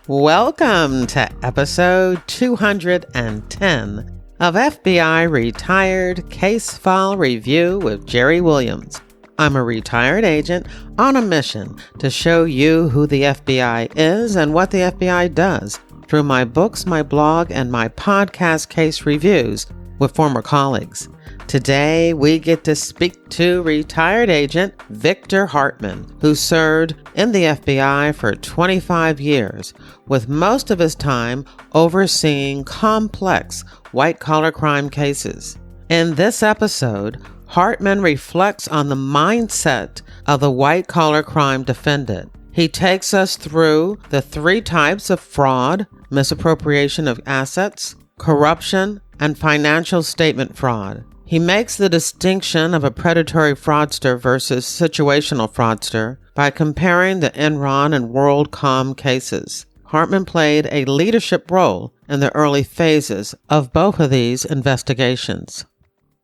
Welcome to episode 210 of FBI Retired Case File Review with Jerry Williams. I'm a retired agent on a mission to show you who the FBI is and what the FBI does through my books, my blog, and my podcast case reviews with former colleagues. Today, we get to speak to retired agent Victor Hartman, who served in the FBI for 25 years, with most of his time overseeing complex white-collar crime cases. In this episode, Hartman reflects on the mindset of the white-collar crime defendant. He takes us through the three types of fraud: misappropriation of assets, corruption, and financial statement fraud. He makes the distinction of a predatory fraudster versus situational fraudster by comparing the Enron and WorldCom cases. Hartman played a leadership role in the early phases of both of these investigations.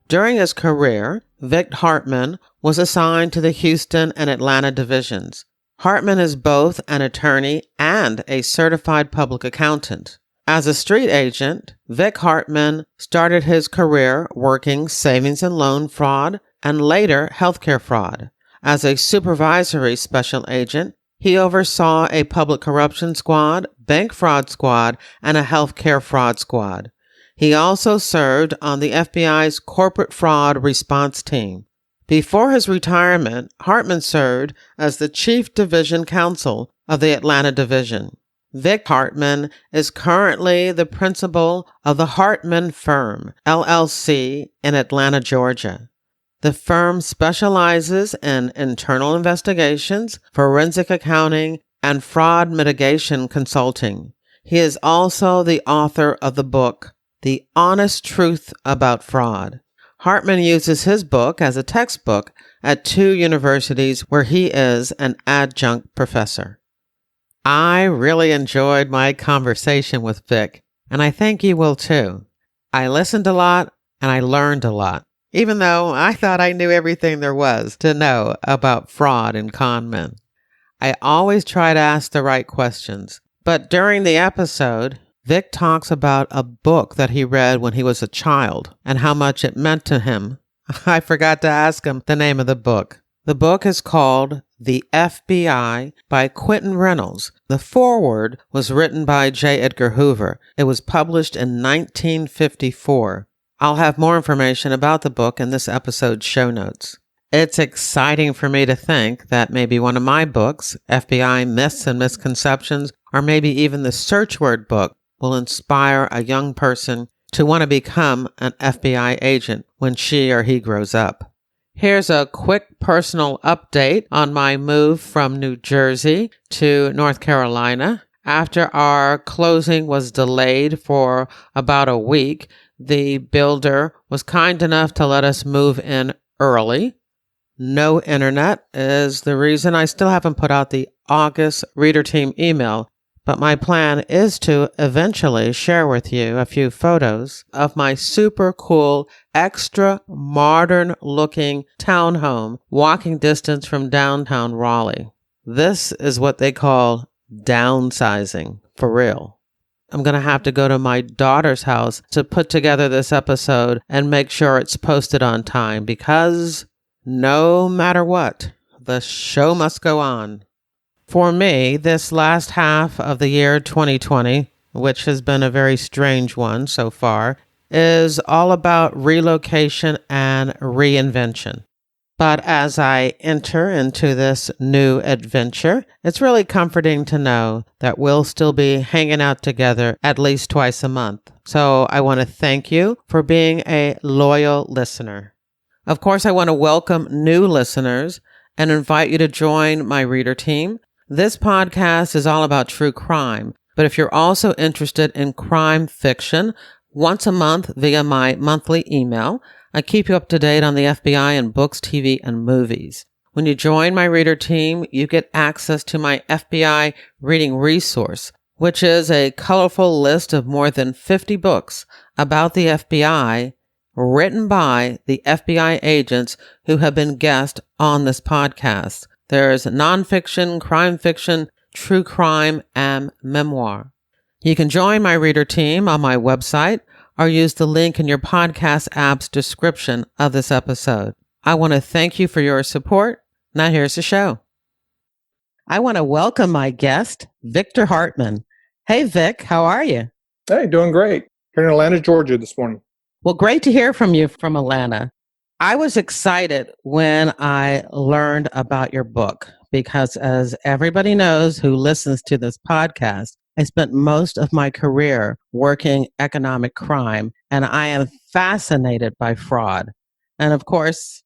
During his career, Vic Hartman was assigned to the Houston and Atlanta divisions. Hartman is both an attorney and a certified public accountant. As a street agent, Vic Hartman started his career working savings and loan fraud and later healthcare fraud. As a supervisory special agent, he oversaw a public corruption squad, bank fraud squad, and a healthcare fraud squad. He also served on the FBI's corporate fraud response team. Before his retirement, Hartman served as the chief division counsel of the Atlanta division. Vic Hartman is currently the principal of the Hartman Firm, LLC, in Atlanta, Georgia. The firm specializes in internal investigations, forensic accounting, and fraud mitigation consulting. He is also the author of the book, The Honest Truth About Fraud. Hartman uses his book as a textbook at two universities where he is an adjunct professor. I really enjoyed my conversation with Vic, and I think you will too. I listened a lot and I learned a lot, even though I thought I knew everything there was to know about fraud and con men. I always try to ask the right questions, but during the episode, Vic talks about a book that he read when he was a child and how much it meant to him. I forgot to ask him the name of the book. The book is called The FBI by Quentin Reynolds. The foreword was written by J. Edgar Hoover. It was published in 1954. I'll have more information about the book in this episode's show notes. It's exciting for me to think that maybe one of my books, FBI Myths and Misconceptions, or maybe even the search word book, will inspire a young person to want to become an FBI agent when she or he grows up. Here's a quick personal update on my move from New Jersey to North Carolina. After our closing was delayed for about a week, the builder was kind enough to let us move in early. No internet is the reason I still haven't put out the August Reader Team email, but my plan is to eventually share with you a few photos of my super cool, extra modern looking townhome walking distance from downtown Raleigh. This is what they call downsizing, for real. I'm going to have to go to my daughter's house to put together this episode and make sure it's posted on time because no matter what, the show must go on. For me, this last half of the year 2020, which has been a very strange one so far, is all about relocation and reinvention. But as I enter into this new adventure, it's really comforting to know that we'll still be hanging out together at least twice a month. So I want to thank you for being a loyal listener. Of course, I want to welcome new listeners and invite you to join my reader team. This podcast is all about true crime, but if you're also interested in crime fiction, once a month via my monthly email, I keep you up to date on the FBI and books, TV, and movies. When you join my reader team, you get access to my FBI reading resource, which is a colorful list of more than 50 books about the FBI written by the FBI agents who have been guests on this podcast. There's nonfiction, crime fiction, true crime, and memoir. You can join my reader team on my website or use the link in your podcast app's description of this episode. I want to thank you for your support. Now here's the show. I want to welcome my guest, Victor Hartman. Hey, Vic, how are you? Hey, doing great. Here in Atlanta, Georgia this morning. Well, great to hear from you from Atlanta. I was excited when I learned about your book because, as everybody knows who listens to this podcast, I spent most of my career working economic crime, and I am fascinated by fraud. And of course,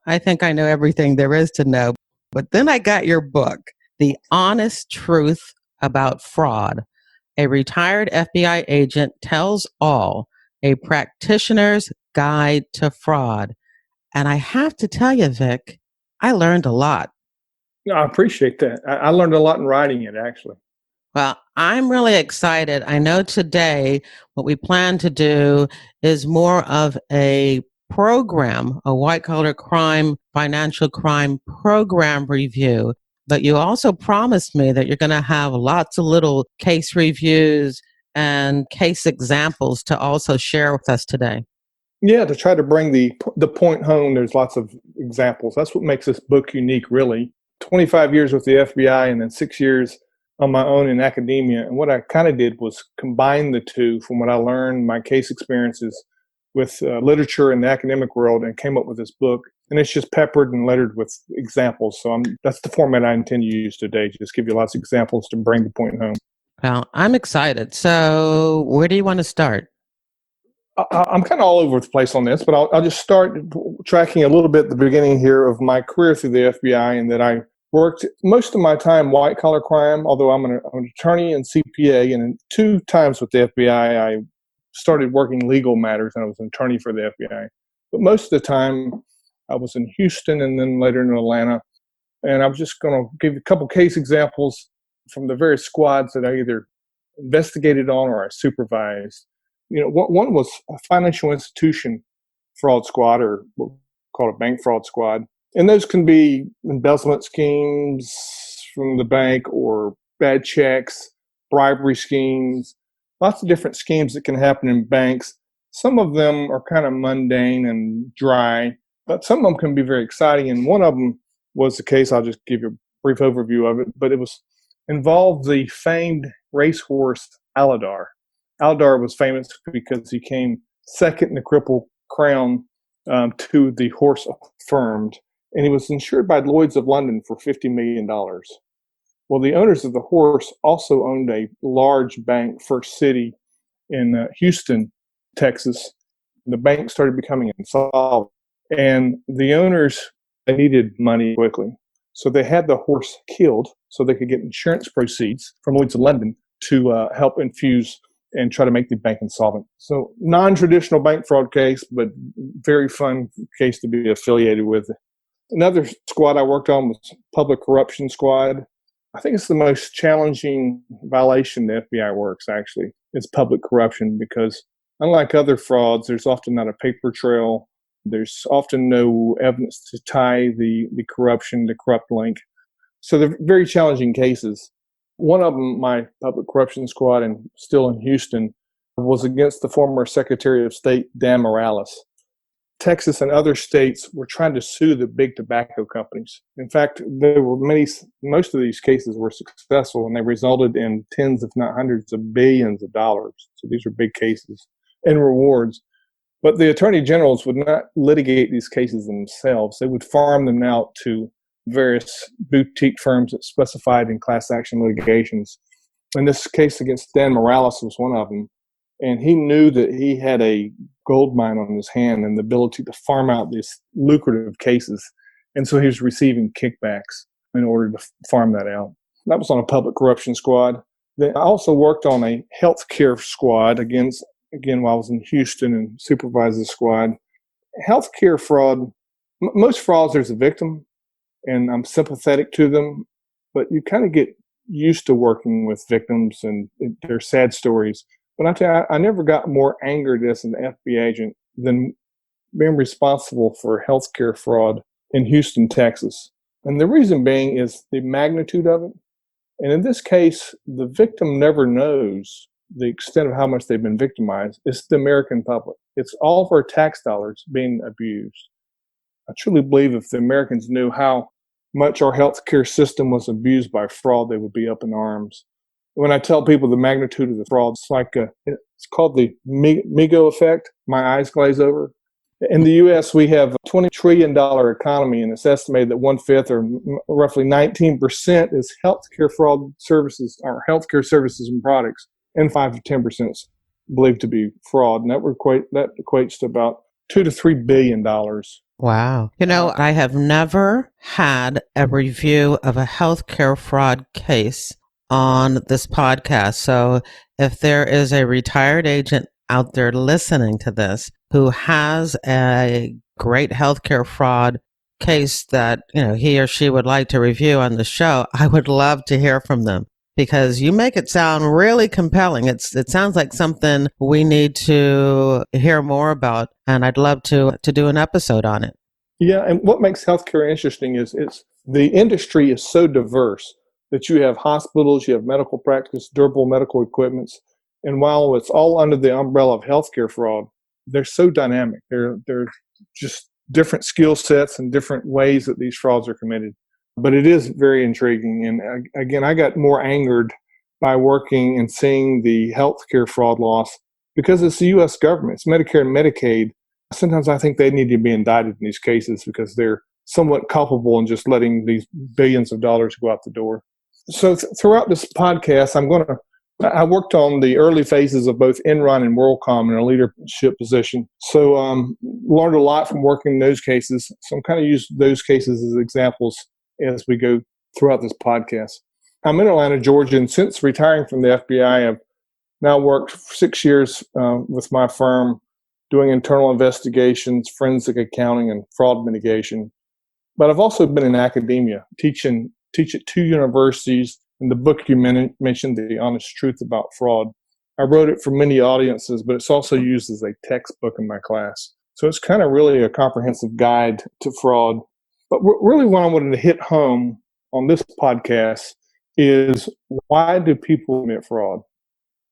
I think I know everything there is to know. But then I got your book, The Honest Truth About Fraud. A retired FBI agent tells all, a practitioner's guide to fraud. And I have to tell you, Vic, I learned a lot. No, I appreciate that. I learned a lot in writing it, actually. Well, I'm really excited. I know today what we plan to do is more of a program, a white-collar crime, financial crime program review. But you also promised me that you're going to have lots of little case reviews and case examples to also share with us today. Yeah, to try to bring the point home, there's lots of examples. That's what makes this book unique, really. 25 years with the FBI and then 6 years on my own in academia. And what I kind of did was combine the two from what I learned, my case experiences with literature in the academic world, and came up with this book. And it's just peppered and lettered with examples. So that's the format I intend to use today, just give you lots of examples to bring the point home. Well, I'm excited. So where do you want to start? I'm kind of all over the place on this, but I'll just start tracking a little bit at the beginning here of my career through the FBI, and that I worked most of my time white-collar crime, although I'm an attorney and CPA, and 2 times with the FBI, I started working legal matters, and I was an attorney for the FBI. But most of the time, I was in Houston and then later in Atlanta, and I'm just going to give you a couple case examples from the various squads that I either investigated on or I supervised. One was a financial institution fraud squad, or what we call a bank fraud squad. And those can be embezzlement schemes from the bank or bad checks, bribery schemes, lots of different schemes that can happen in banks. Some of them are kind of mundane and dry, but some of them can be very exciting. And one of them was the case, I'll just give you a brief overview of it, but it involved the famed racehorse Aladar. Aladar was famous because he came second in the Triple Crown to the horse Affirmed, and he was insured by Lloyd's of London for $50 million. Well, the owners of the horse also owned a large bank, First City, in Houston, Texas. The bank started becoming insolvent, and the owners, they needed money quickly. So they had the horse killed so they could get insurance proceeds from Lloyd's of London to help infuse and try to make the bank insolvent. So non-traditional bank fraud case, but very fun case to be affiliated with. Another squad I worked on was public corruption squad. I think it's the most challenging violation the FBI works, actually. It's public corruption because unlike other frauds, there's often not a paper trail. There's often no evidence to tie the corruption, the corrupt link. So they're very challenging cases. One of them, my public corruption squad, and still in Houston, was against the former Secretary of State, Dan Morales. Texas and other states were trying to sue the big tobacco companies. In fact, most of these cases were successful, and they resulted in tens, if not hundreds of billions of dollars. So these are big cases and rewards. But the attorney generals would not litigate these cases themselves. They would farm them out to various boutique firms that specified in class action litigations. And this case against Dan Morales was one of them. And he knew that he had a gold mine on his hand and the ability to farm out these lucrative cases. And so he was receiving kickbacks in order to farm that out. That was on a public corruption squad. Then I also worked on a healthcare squad again, while I was in Houston and supervised the squad. Healthcare fraud, most frauds, there's a victim, and I'm sympathetic to them, but you kind of get used to working with victims and their sad stories. But I tell you, I never got more angered as an FBI agent than being responsible for healthcare fraud in Houston, Texas. And the reason being is the magnitude of it And in this case, the victim never knows the extent of how much they've been victimized. It's the American public. It's all of our tax dollars being abused. I truly believe if the Americans knew how much our healthcare system was abused by fraud, they would be up in arms. When I tell people the magnitude of the fraud, it's called the Migo effect. My eyes glaze over. In the U.S., we have a $20 trillion economy, and it's estimated that 1/5 or roughly 19% is healthcare fraud services or healthcare services and products, and 5 to 10% is believed to be fraud. And that equates to about $2 to $3 billion. Wow. I have never had a review of a healthcare fraud case on this podcast. So if there is a retired agent out there listening to this who has a great healthcare fraud case that, he or she would like to review on the show, I would love to hear from them because you make it sound really compelling. It sounds like something we need to hear more about, and I'd love to do an episode on it. Yeah, and what makes healthcare interesting is the industry is so diverse that you have hospitals, you have medical practice, durable medical equipments, and while it's all under the umbrella of healthcare fraud, they're so dynamic. They're just different skill sets and different ways that these frauds are committed. But it is very intriguing. And again, I got more angered by working and seeing the healthcare fraud loss because it's the U.S. government. It's Medicare and Medicaid. Sometimes I think they need to be indicted in these cases because they're somewhat culpable in just letting these billions of dollars go out the door. So throughout this podcast, I worked on the early phases of both Enron and WorldCom in a leadership position. So learned a lot from working in those cases. So I'm kind of use those cases as examples as we go throughout this podcast. I'm in Atlanta, Georgia, and since retiring from the FBI, I've now worked 6 years with my firm doing internal investigations, forensic accounting, and fraud mitigation. But I've also been in academia, teach at 2 universities. In the book you mentioned, The Honest Truth About Fraud, I wrote it for many audiences, but it's also used as a textbook in my class. So it's kind of really a comprehensive guide to fraud. But really what I wanted to hit home on this podcast is, why do people commit fraud?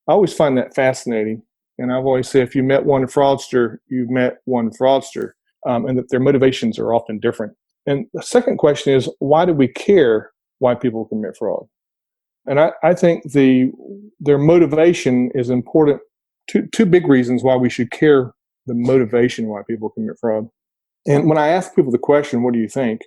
I always find that fascinating. And I've always said, if you met one fraudster, you've met one fraudster, and that their motivations are often different. And the second question is, why do we care why people commit fraud? And I think their motivation is important. Two big reasons why we should care the motivation why people commit fraud. And when I ask people the question, what do you think?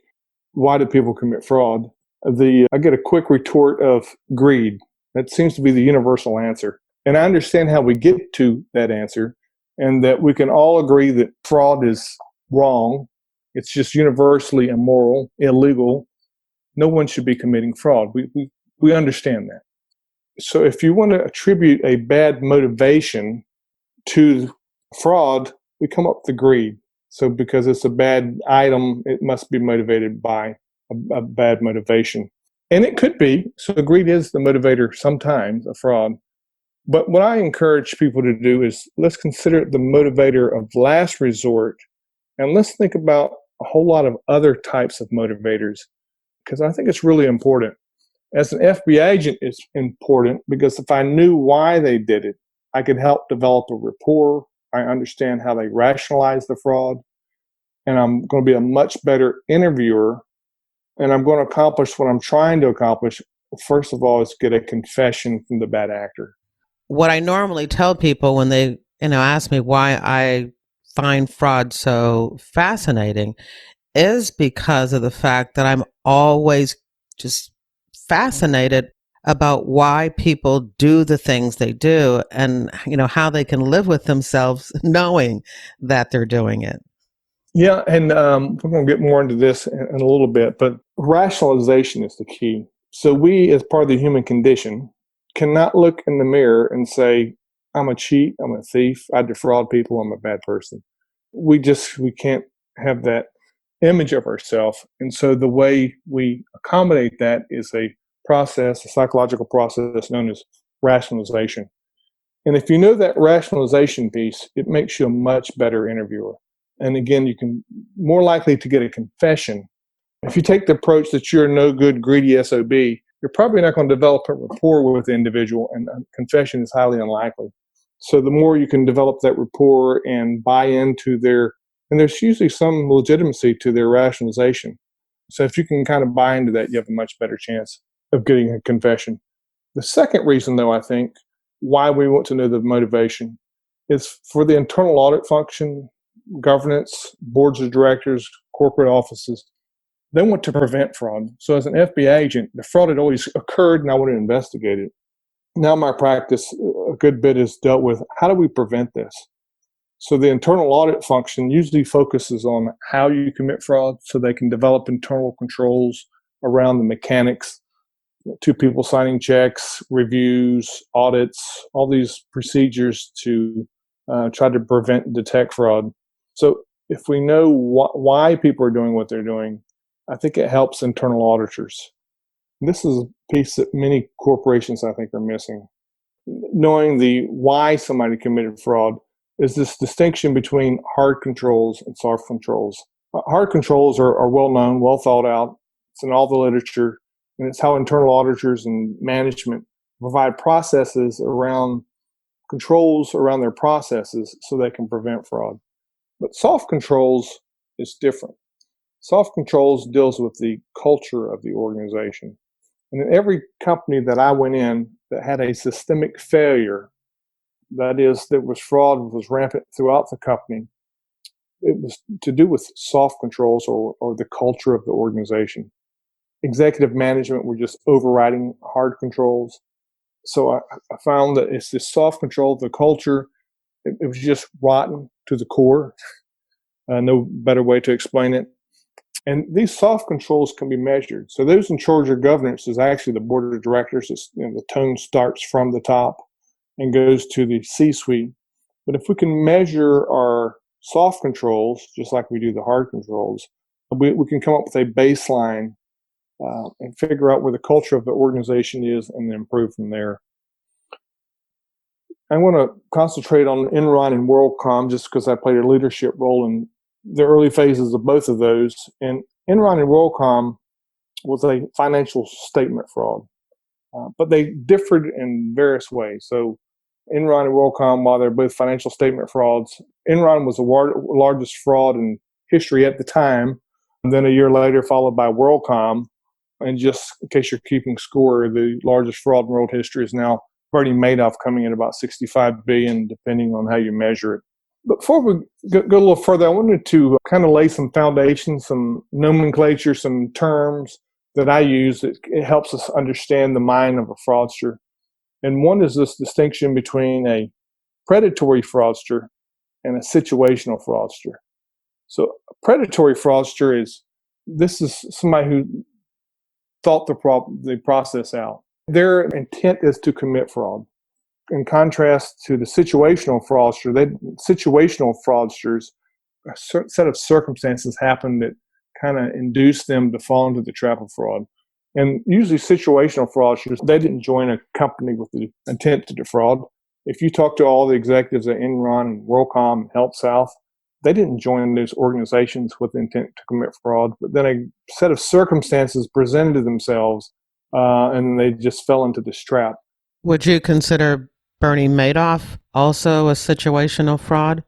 Why do people commit fraud? I get a quick retort of greed. That seems to be the universal answer. And I understand how we get to that answer, and that we can all agree that fraud is wrong. It's just universally immoral, illegal. No one should be committing fraud. We understand that. So if you want to attribute a bad motivation to fraud, we come up with greed. So because it's a bad item, it must be motivated by a bad motivation. And it could be. So greed is the motivator sometimes of fraud. But what I encourage people to do is, let's consider it the motivator of last resort, and let's think about a whole lot of other types of motivators, because I think it's really important. As an FBI agent, it's important because if I knew why they did it, I could help develop a rapport. I understand how they rationalize the fraud, and I'm going to be a much better interviewer, and I'm going to accomplish what I'm trying to accomplish. First of all, is get a confession from the bad actor. What I normally tell people when they, ask me why I find fraud so fascinating is because of the fact that I'm always just fascinated about why people do the things they do, and, how they can live with themselves knowing that they're doing it. Yeah, and we're going to get more into this in a little bit, but rationalization is the key. So we, as part of the human condition, cannot look in the mirror and say, I'm a cheat, I'm a thief, I defraud people, I'm a bad person. We can't have that image of ourselves. And so the way we accommodate that is a psychological process known as rationalization. And if you know that rationalization piece, it makes you a much better interviewer. And again, you can more likely to get a confession. If you take the approach that you're a no good, greedy SOB, you're probably not going to develop a rapport with the individual, and confession is highly unlikely. So the more you can develop that rapport and buy into and there's usually some legitimacy to their rationalization. So if you can kind of buy into that, you have a much better chance of getting a confession. The second reason, though, I think, why we want to know the motivation is for the internal audit function, governance, boards of directors, corporate offices. They want to prevent fraud. So as an FBI agent, the fraud had always occurred and I want to investigate it. Now my practice, a good bit is dealt with how do we prevent this? So the internal audit function usually focuses on how you commit fraud so they can develop internal controls around the mechanics, two people signing checks, reviews, audits, all these procedures to try to prevent and detect fraud. So if we know why people are doing what they're doing, I think it helps internal auditors. And this is a piece that many corporations, I think, are missing. Knowing the why somebody committed fraud is this distinction between hard controls and soft controls. Hard controls are well known, well thought out. It's in all the literature, and it's how internal auditors and management provide processes around controls around their processes so they can prevent fraud. But soft controls is different. Soft controls deals with the culture of the organization. And in every company that I went in that had a systemic failure, that is, that was fraud was rampant throughout the company, it was to do with soft controls or the culture of the organization. Executive management were just overriding hard controls. So I found that it's this soft control of the culture. It was just rotten to the core. No better way to explain it. And these soft controls can be measured. So those in charge of governance is actually the board of directors. The tone starts from the top and goes to the C-suite. But if we can measure our soft controls, just like we do the hard controls, we can come up with a baseline and figure out where the culture of the organization is and then improve from there. I want to concentrate on Enron and WorldCom just because I played a leadership role in the early phases of both of those. And Enron and WorldCom was a financial statement fraud, but they differed in various ways. So Enron and WorldCom, while they're both financial statement frauds, Enron was the largest fraud in history at the time. And then a year later, followed by WorldCom. And just in case you're keeping score, the largest fraud in world history is now Bernie Madoff, coming in about $65 billion, depending on how you measure it. But before we go a little further, I wanted to kind of lay some foundation, some nomenclature, some terms that I use that it helps us understand the mind of a fraudster. And one is this distinction between a predatory fraudster and a situational fraudster. So a predatory fraudster is somebody who thought the process out. Their intent is to commit fraud. In contrast to the situational fraudsters, a certain set of circumstances happen that kind of induce them to fall into the trap of fraud. And usually situational fraudsters, they didn't join a company with the intent to defraud. If you talk to all the executives at Enron and WorldCom and HealthSouth, they didn't join those organizations with the intent to commit fraud, but then a set of circumstances presented themselves and they just fell into this trap. Would you consider Bernie Madoff also a situational fraud?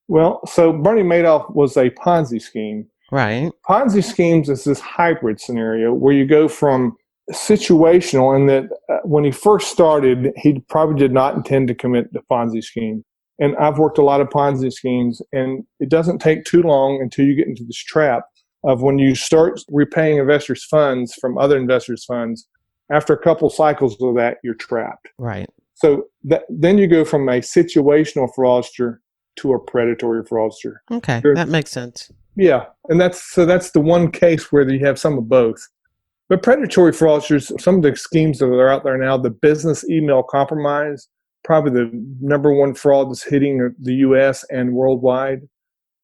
Well, so Bernie Madoff was a Ponzi scheme. Right. Ponzi schemes is this hybrid scenario where you go from situational in that when he first started, he probably did not intend to commit the Ponzi scheme. And I've worked a lot of Ponzi schemes, and it doesn't take too long until you get into this trap of when you start repaying investors' funds from other investors' funds. After a couple cycles of that, you're trapped. Right. So then you go from a situational fraudster to a predatory fraudster. Okay, that makes sense. Yeah, and that's the one case where you have some of both. But predatory fraudsters, some of the schemes that are out there now, the business email compromise, probably the number one fraud that's hitting the U.S. and worldwide.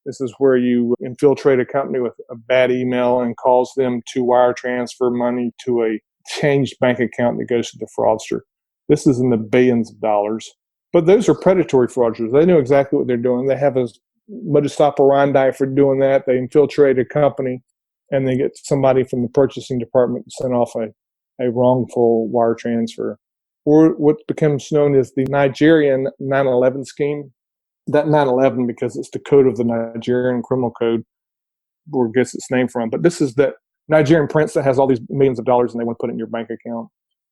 This is where you infiltrate a company with a bad email and cause them to wire transfer money to a changed bank account that goes to the fraudster. This is in the billions of dollars. But those are predatory fraudsters. They know exactly what they're doing. They have a modus operandi for doing that. They infiltrate a company and they get somebody from the purchasing department to send off a a wrongful wire transfer, or what becomes known as the Nigerian 9/11 scheme. That 9/11, because it's the code of the Nigerian criminal code, where it gets its name from. But this is that Nigerian prince that has all these millions of dollars and they want to put it in your bank account.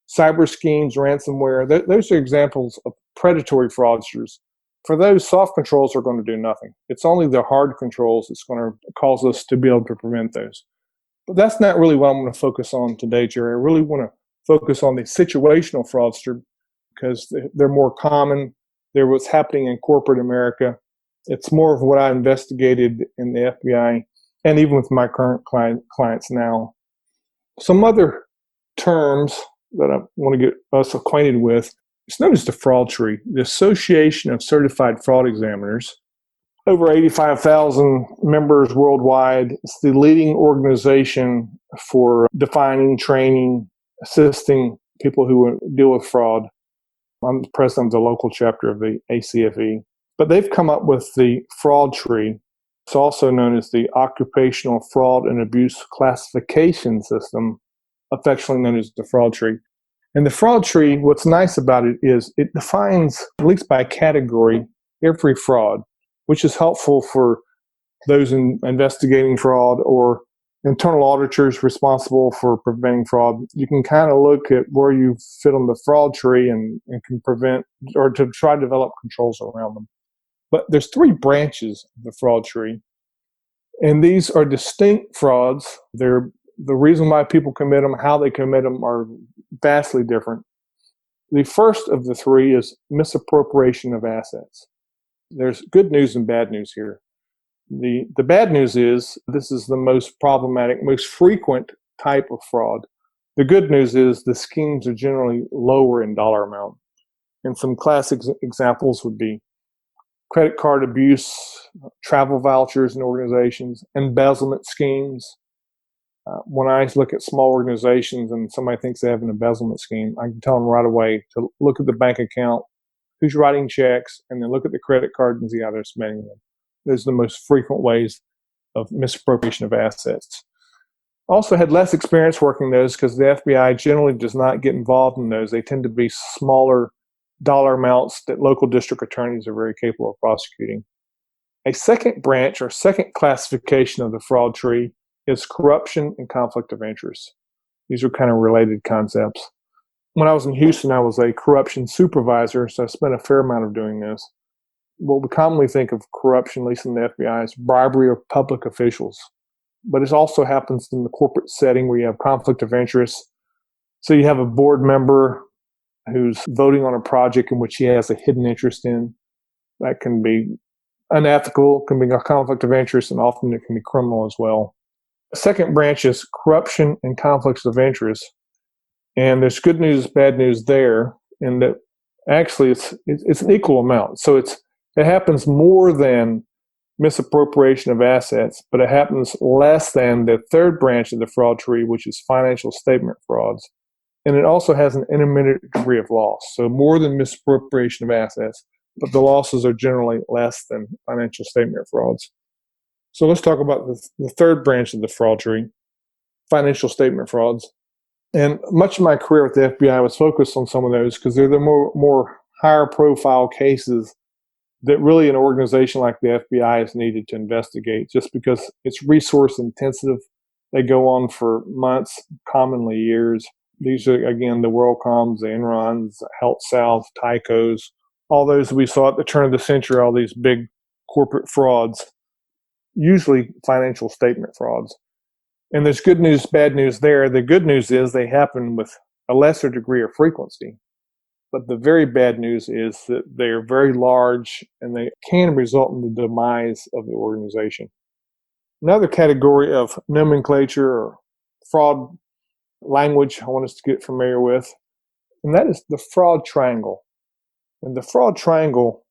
Cyber schemes, ransomware, those are examples of predatory fraudsters. For those, soft controls are going to do nothing. It's only the hard controls that's going to cause us to be able to prevent those. But that's not really what I'm going to focus on today, Jerry. I really want to focus on the situational fraudster because they're more common. They're what's happening in corporate America. It's more of what I investigated in the FBI and even with my current clients now. Some other terms that I want to get us acquainted with. It's known as the fraud tree, the Association of Certified Fraud Examiners. Over 85,000 members worldwide. It's the leading organization for defining, training, assisting people who deal with fraud. I'm the president of the local chapter of the ACFE. But they've come up with the fraud tree. It's also known as the Occupational Fraud and Abuse Classification System, affectionately known as the fraud tree. And the fraud tree, what's nice about it is it defines, at least by category, every fraud, which is helpful for those investigating fraud or internal auditors responsible for preventing fraud. You can kind of look at where you fit on the fraud tree and can prevent or to try to develop controls around them. But there's three branches of the fraud tree, and these are distinct frauds. They're the reason why people commit them, how they commit them are vastly different. The first of the three is misappropriation of assets. There's good news and bad news here. The bad news is this is the most problematic, most frequent type of fraud. The good news is the schemes are generally lower in dollar amount. And some classic examples would be credit card abuse, travel vouchers in organizations, embezzlement schemes. When I look at small organizations and somebody thinks they have an embezzlement scheme, I can tell them right away to look at the bank account, who's writing checks, and then look at the credit card and see how they're spending them. Those are the most frequent ways of misappropriation of assets. Also had less experience working those because the FBI generally does not get involved in those. They tend to be smaller dollar amounts that local district attorneys are very capable of prosecuting. A second branch or second classification of the fraud tree is corruption and conflict of interest. These are kind of related concepts. When I was in Houston, I was a corruption supervisor, so I spent a fair amount of doing this. What we commonly think of corruption, at least in the FBI, is bribery of public officials. But it also happens in the corporate setting where you have conflict of interest. So you have a board member who's voting on a project in which he has a hidden interest in. That can be unethical, can be a conflict of interest, and often it can be criminal as well. The second branch is corruption and conflicts of interest. And there's good news, bad news there, in that actually it's an equal amount. So it happens more than misappropriation of assets, but it happens less than the third branch of the fraud tree, which is financial statement frauds. And it also has an intermittent degree of loss. So more than misappropriation of assets, but the losses are generally less than financial statement frauds. So let's talk about the third branch of the fraud tree, financial statement frauds. And much of my career with the FBI was focused on some of those because they're the more higher profile cases that really an organization like the FBI is needed to investigate just because it's resource intensive. They go on for months, commonly years. These are, again, the WorldComs, the Enrons, Health South, Tycos, all those we saw at the turn of the century, all these big corporate frauds, usually financial statement frauds. And there's good news, bad news there. The good news is they happen with a lesser degree of frequency. But the very bad news is that they are very large and they can result in the demise of the organization. Another category of nomenclature or fraud language I want us to get familiar with, and that is the fraud triangle. And the fraud triangle,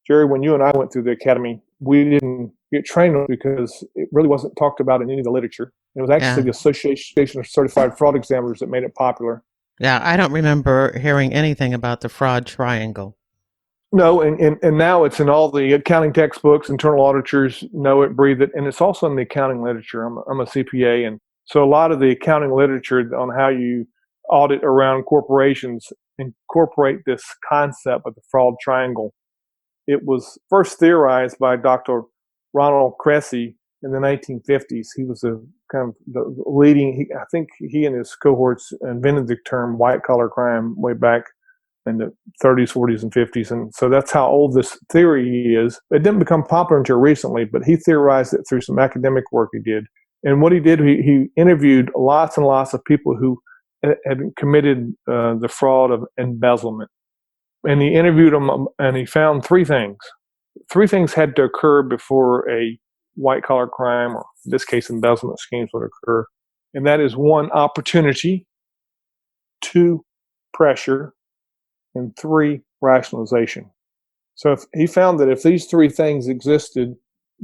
Jerry, when you and I went through the academy, we didn't get trained on it because it really wasn't talked about in any of the literature. It was actually the Association of Certified Fraud Examiners that made it popular. Yeah, I don't remember hearing anything about the fraud triangle. No, and now it's in all the accounting textbooks. Internal auditors know it, breathe it, and it's also in the accounting literature. I'm a CPA, and so a lot of the accounting literature on how you audit around corporations incorporate this concept of the fraud triangle. It was first theorized by Dr. Ronald Cressy in the 1950s. He was a kind of the leading, I think he and his cohorts invented the term white collar crime way back in the 30s, 40s, and 50s. And so that's how old this theory is. It didn't become popular until recently, but he theorized it through some academic work he did. And what he did, he interviewed lots and lots of people who had committed the fraud of embezzlement. And he interviewed them, and he found three things. Three things had to occur before a white-collar crime, or in this case, embezzlement schemes would occur. And that is 1, opportunity, 2, pressure, and 3, rationalization. So if he found that if these three things existed,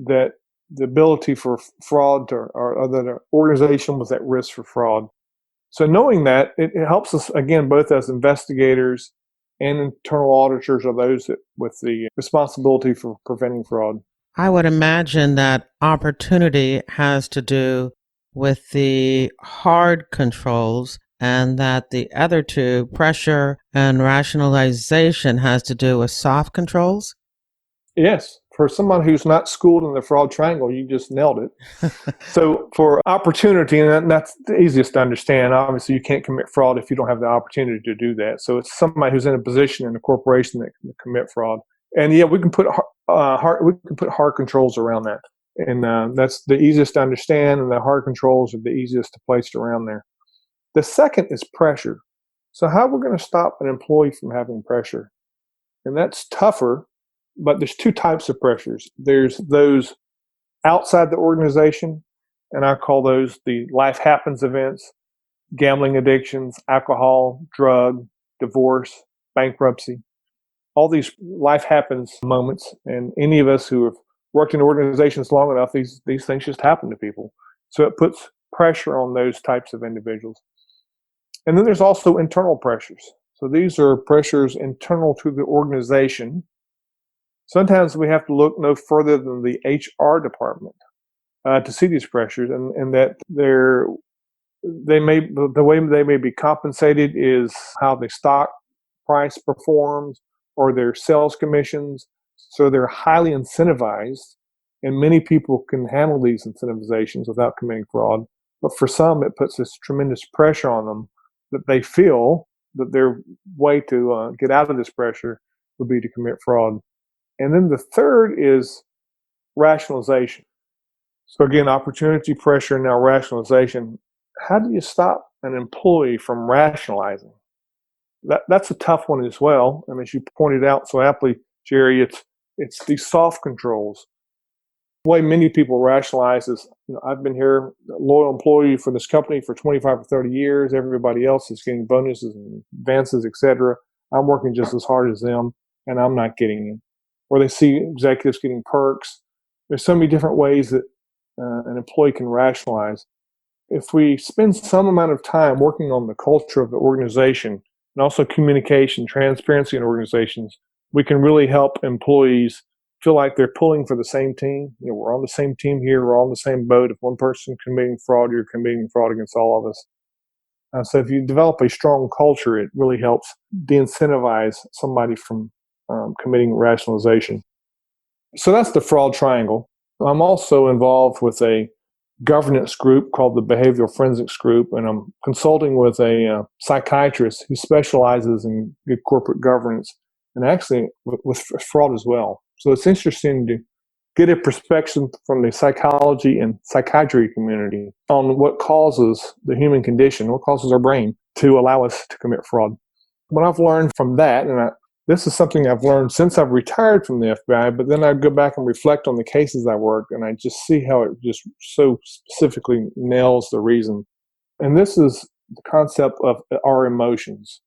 that the ability for fraud or that an organization was at risk for fraud. So knowing that, it helps us, again, both as investigators and internal auditors are those with the responsibility for preventing fraud. I would imagine that opportunity has to do with the hard controls, and that the other two, pressure and rationalization, has to do with soft controls? Yes. For someone who's not schooled in the fraud triangle, you just nailed it. So for opportunity, and that's the easiest to understand, obviously you can't commit fraud if you don't have the opportunity to do that. So it's somebody who's in a position in a corporation that can commit fraud. And yeah, we can put hard controls around that. And that's the easiest to understand, and the hard controls are the easiest to place around there. The second is pressure. So how we're going to stop an employee from having pressure. And that's tougher. But there's two types of pressures. There's those outside the organization, and I call those the life happens events, gambling addictions, alcohol, drug, divorce, bankruptcy, all these life happens moments. And any of us who have worked in organizations long enough, these things just happen to people. So it puts pressure on those types of individuals. And then there's also internal pressures. So these are pressures internal to the organization. Sometimes we have to look no further than the HR department to see these pressures, and that the way they may be compensated is how the stock price performs or their sales commissions. So they're highly incentivized, and many people can handle these incentivizations without committing fraud. But for some, it puts this tremendous pressure on them that they feel that their way to get out of this pressure would be to commit fraud. And then the third is rationalization. So again, opportunity, pressure, now rationalization. How do you stop an employee from rationalizing? That's a tough one as well. And as you pointed out so aptly, Jerry, it's these soft controls. The way many people rationalize is, I've been here, a loyal employee for this company for 25 or 30 years. Everybody else is getting bonuses and advances, etc. I'm working just as hard as them, and I'm not getting it. Or they see executives getting perks. There's so many different ways that an employee can rationalize. If we spend some amount of time working on the culture of the organization and also communication, transparency in organizations, we can really help employees feel like they're pulling for the same team. We're on the same team here. We're all in the same boat. If one person committing fraud, you're committing fraud against all of us. So if you develop a strong culture, it really helps de-incentivize somebody from committing rationalization. So that's the fraud triangle. I'm also involved with a governance group called the Behavioral Forensics Group, and I'm consulting with a psychiatrist who specializes in good corporate governance and actually with fraud as well. So it's interesting to get a perspective from the psychology and psychiatry community on what causes the human condition, what causes our brain to allow us to commit fraud. What I've learned from that, and this is something I've learned since I've retired from the FBI, but then I go back and reflect on the cases I worked, and I just see how it just so specifically nails the reason. And this is the concept of our emotions,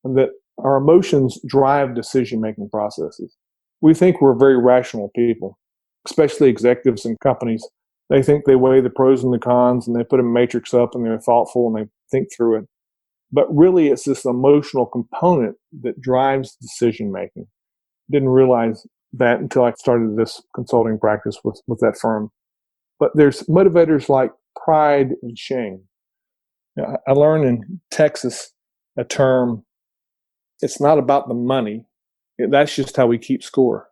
and that our emotions drive decision-making processes. We think we're very rational people, especially executives in companies. They think they weigh the pros and the cons, and they put a matrix up, and they're thoughtful, and they think through it. But really, it's this emotional component that drives decision-making. Didn't realize that until I started this consulting practice with that firm. But there's motivators like pride and shame. I learned in Texas a term, it's not about the money. That's just how we keep score.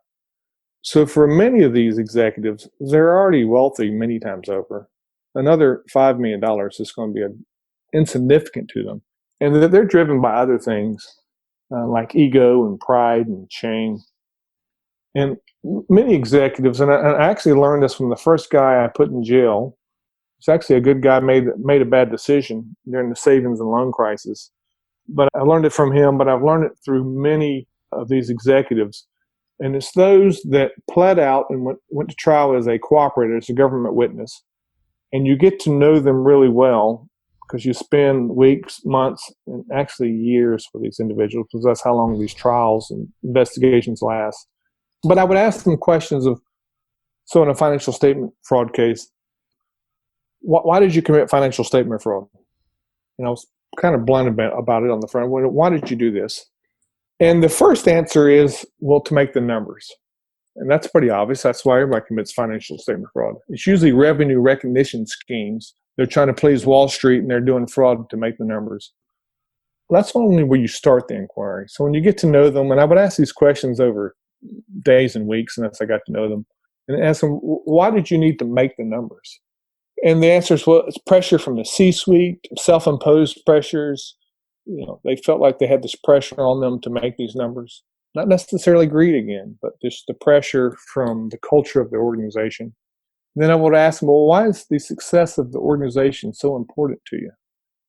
So for many of these executives, they're already wealthy many times over. Another $5 million is going to be insignificant to them. And they're driven by other things like ego and pride and shame. And many executives, and I actually learned this from the first guy I put in jail. It's actually a good guy made a bad decision during the savings and loan crisis. But I learned it from him, but I've learned it through many of these executives. And it's those that pled out and went to trial as a cooperator, as a government witness. And you get to know them really well because you spend weeks, months, and actually years with these individuals, because that's how long these trials and investigations last. But I would ask them questions of, so in a financial statement fraud case, why did you commit financial statement fraud? And I was kind of blunt about it on the front. Why did you do this? And the first answer is, well, to make the numbers. And that's pretty obvious. That's why everybody commits financial statement fraud. It's usually revenue recognition schemes. They're trying to please Wall Street and they're doing fraud to make the numbers. That's only where you start the inquiry. So when you get to know them, and I would ask these questions over days and weeks, and as I got to know them, and ask them, why did you need to make the numbers? And the answer is, well, it's pressure from the C-suite, self-imposed pressures. They felt like they had this pressure on them to make these numbers. Not necessarily greed again, but just the pressure from the culture of the organization. And then I would ask them, well, why is the success of the organization so important to you?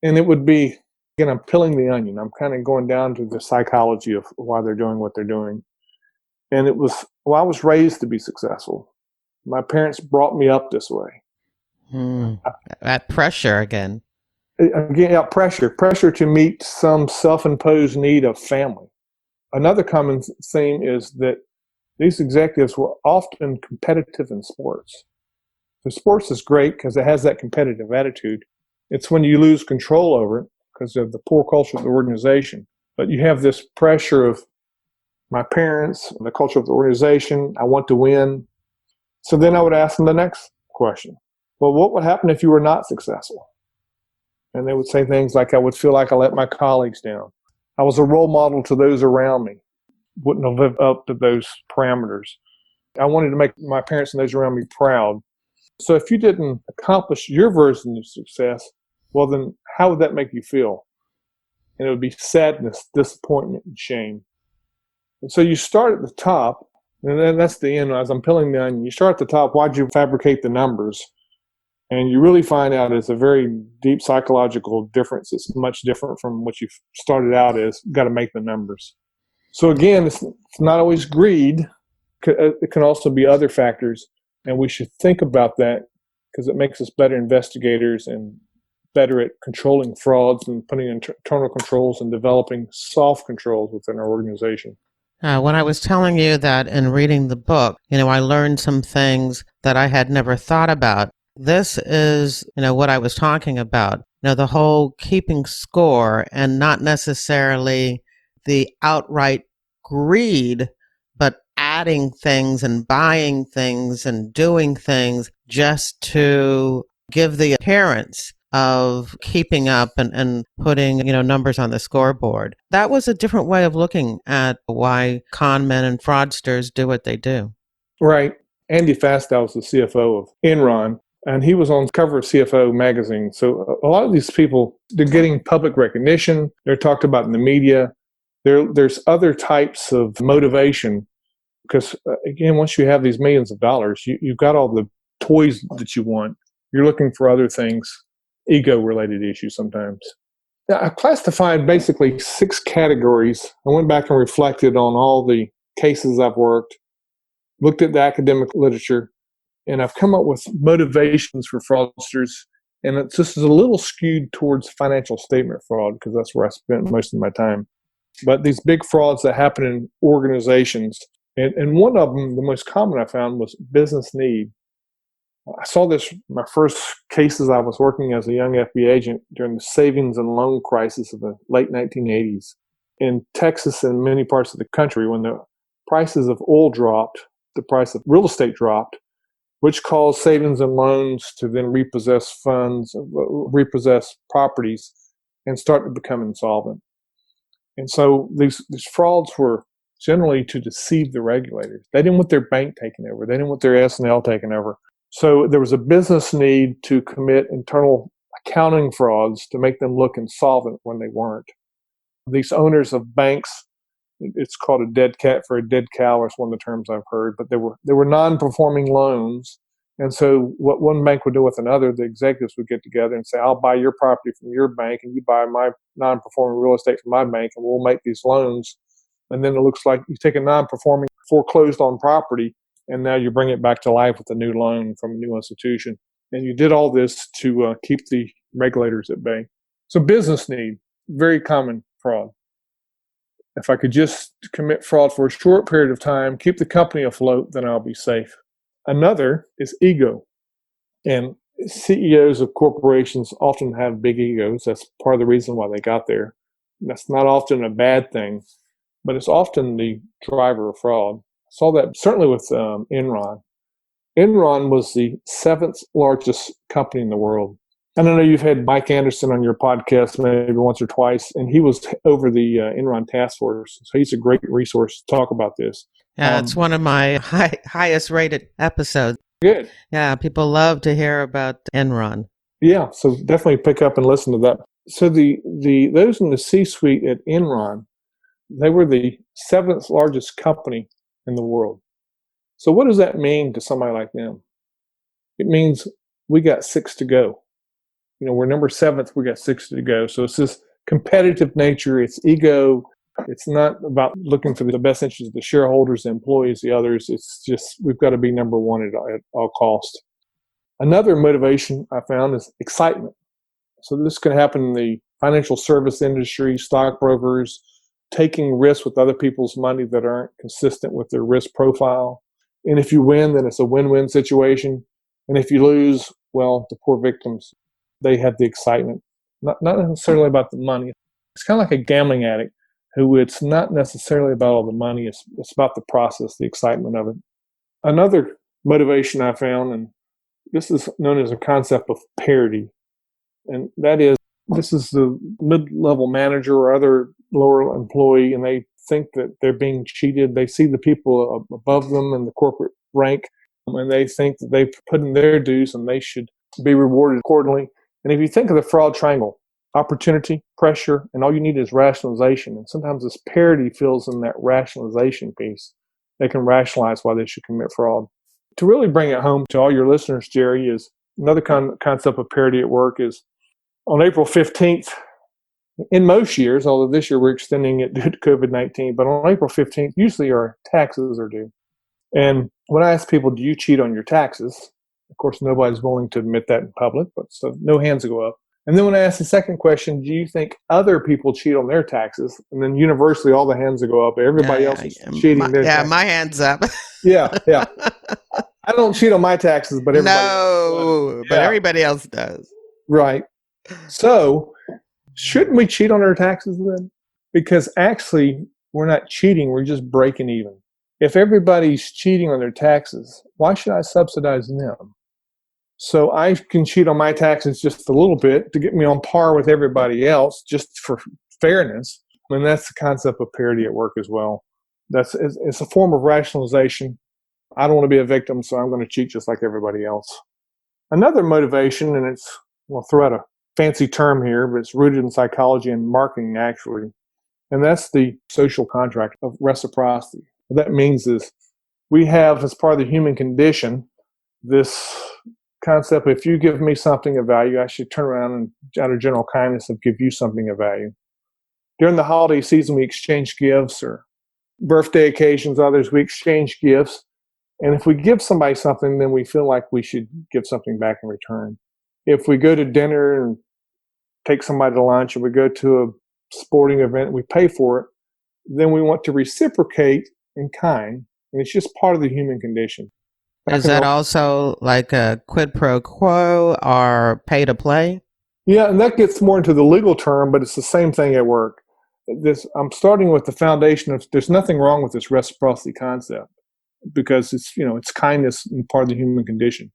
And it would be, again, I'm peeling the onion. I'm kind of going down to the psychology of why they're doing what they're doing. And it was, well, I was raised to be successful. My parents brought me up this way. That pressure again. Again, yeah, pressure to meet some self-imposed need of family. Another common theme is that these executives were often competitive in sports. So sports is great because it has that competitive attitude. It's when you lose control over it because of the poor culture of the organization. But you have this pressure of my parents, the culture of the organization, I want to win. So then I would ask them the next question. Well, what would happen if you were not successful? And they would say things like, I would feel like I let my colleagues down. I was a role model to those around me. Wouldn't have lived up to those parameters. I wanted to make my parents and those around me proud. So if you didn't accomplish your version of success, well, then how would that make you feel? And it would be sadness, disappointment, and shame. And so you start at the top, and then that's the end. As I'm peeling the onion, you start at the top. Why'd you fabricate the numbers? And you really find out it's a very deep psychological difference. It's much different from what you started out as. Got to make the numbers. So again, it's not always greed. It can also be other factors. And we should think about that because it makes us better investigators and better at controlling frauds and putting internal controls and developing soft controls within our organization. When I was telling you that in reading the book, I learned some things that I had never thought about. This is, what I was talking about, the whole keeping score and not necessarily the outright greed, but adding things and buying things and doing things just to give the appearance of keeping up and putting, numbers on the scoreboard. That was a different way of looking at why con men and fraudsters do what they do. Right. Andy Fastow was the CFO of Enron. And he was on the cover of CFO magazine. So a lot of these people, they're getting public recognition. They're talked about in the media. There's other types of motivation because, again, once you have these millions of dollars, you've got all the toys that you want. You're looking for other things, ego-related issues sometimes. Now, I classified basically 6 categories. I went back and reflected on all the cases I've worked, looked at the academic literature, and I've come up with motivations for fraudsters. And it's just a little skewed towards financial statement fraud because that's where I spent most of my time. But these big frauds that happen in organizations, and one of them, the most common I found, was business need. I saw this my first cases I was working as a young FBI agent during the savings and loan crisis of the late 1980s in Texas and many parts of the country when the prices of oil dropped, the price of real estate dropped, which caused savings and loans to then repossess funds, repossess properties, and start to become insolvent. And so these frauds were generally to deceive the regulators. They didn't want their bank taken over. They didn't want their S&L taken over. So there was a business need to commit internal accounting frauds to make them look insolvent when they weren't. These owners of banks, it's called a dead cat for a dead cow, is one of the terms I've heard, but they were non-performing loans. And so what one bank would do with another, the executives would get together and say, I'll buy your property from your bank and you buy my non-performing real estate from my bank and we'll make these loans. And then it looks like you take a non-performing foreclosed on property and now you bring it back to life with a new loan from a new institution. And you did all this to keep the regulators at bay. So business need, very common fraud. If I could just commit fraud for a short period of time, keep the company afloat, then I'll be safe. Another is ego. And CEOs of corporations often have big egos. That's part of the reason why they got there. That's not often a bad thing, but it's often the driver of fraud. I saw that certainly with Enron. Enron was the 7th largest company in the world. And I know you've had Mike Anderson on your podcast maybe once or twice, and he was over the Enron task force. So he's a great resource to talk about this. Yeah, it's one of my highest rated episodes. Good. Yeah, people love to hear about Enron. Yeah, so definitely pick up and listen to that. So the those in the C-suite at Enron, they were the 7th largest company in the world. So what does that mean to somebody like them? It means we got 6 to go. We're number 7th, we got 6 to go. So it's this competitive nature, it's ego. It's not about looking for the best interests of the shareholders, the employees, the others. It's just we've got to be number one at all costs. Another motivation I found is excitement. So this can happen in the financial service industry, stockbrokers, taking risks with other people's money that aren't consistent with their risk profile. And if you win, then it's a win-win situation. And if you lose, well, the poor victims, they have the excitement. Not necessarily about the money. It's kind of like a gambling addict who it's not necessarily about all the money. It's about the process, the excitement of it. Another motivation I found, and this is known as a concept of parity, and that is, this is the mid-level manager or other lower employee, and they think that they're being cheated. They see the people above them in the corporate rank, and they think that they've put in their dues and they should be rewarded accordingly. And if you think of the fraud triangle, opportunity, pressure, and all you need is rationalization. And sometimes this parity fills in that rationalization piece. They can rationalize why they should commit fraud. To really bring it home to all your listeners, Jerry, is another concept of parity at work is on April 15th, in most years, although this year we're extending it due to COVID-19, but on April 15th, usually our taxes are due. And when I ask people, do you cheat on your taxes? Of course, nobody's willing to admit that in public, but so no hands go up. And then when I ask the second question, do you think other people cheat on their taxes? And then universally, all the hands go up. Everybody else is cheating their taxes. My hand's up. Yeah. I don't cheat on my taxes, but everybody else does. But everybody else does. Right. So shouldn't we cheat on our taxes then? Because actually, we're not cheating. We're just breaking even. If everybody's cheating on their taxes, why should I subsidize them? So I can cheat on my taxes just a little bit to get me on par with everybody else, just for fairness. And that's the concept of parity at work as well. It's a form of rationalization. I don't want to be a victim, so I'm going to cheat just like everybody else. Another motivation, and we'll throw out a fancy term here, but it's rooted in psychology and marketing actually, and that's the social contract of reciprocity. What that means is we have, as part of the human condition, this concept, if you give me something of value, I should turn around and, out of general kindness, and give you something of value. During the holiday season, we exchange gifts, or birthday occasions, others, we exchange gifts. And if we give somebody something, then we feel like we should give something back in return. If we go to dinner and take somebody to lunch, and we go to a sporting event, we pay for it, then we want to reciprocate in kind. And it's just part of the human condition. Is that also like a quid pro quo or pay to play? Yeah, and that gets more into the legal term, but it's the same thing at work. I'm starting with the foundation of there's nothing wrong with this reciprocity concept because it's kindness and part of the human condition.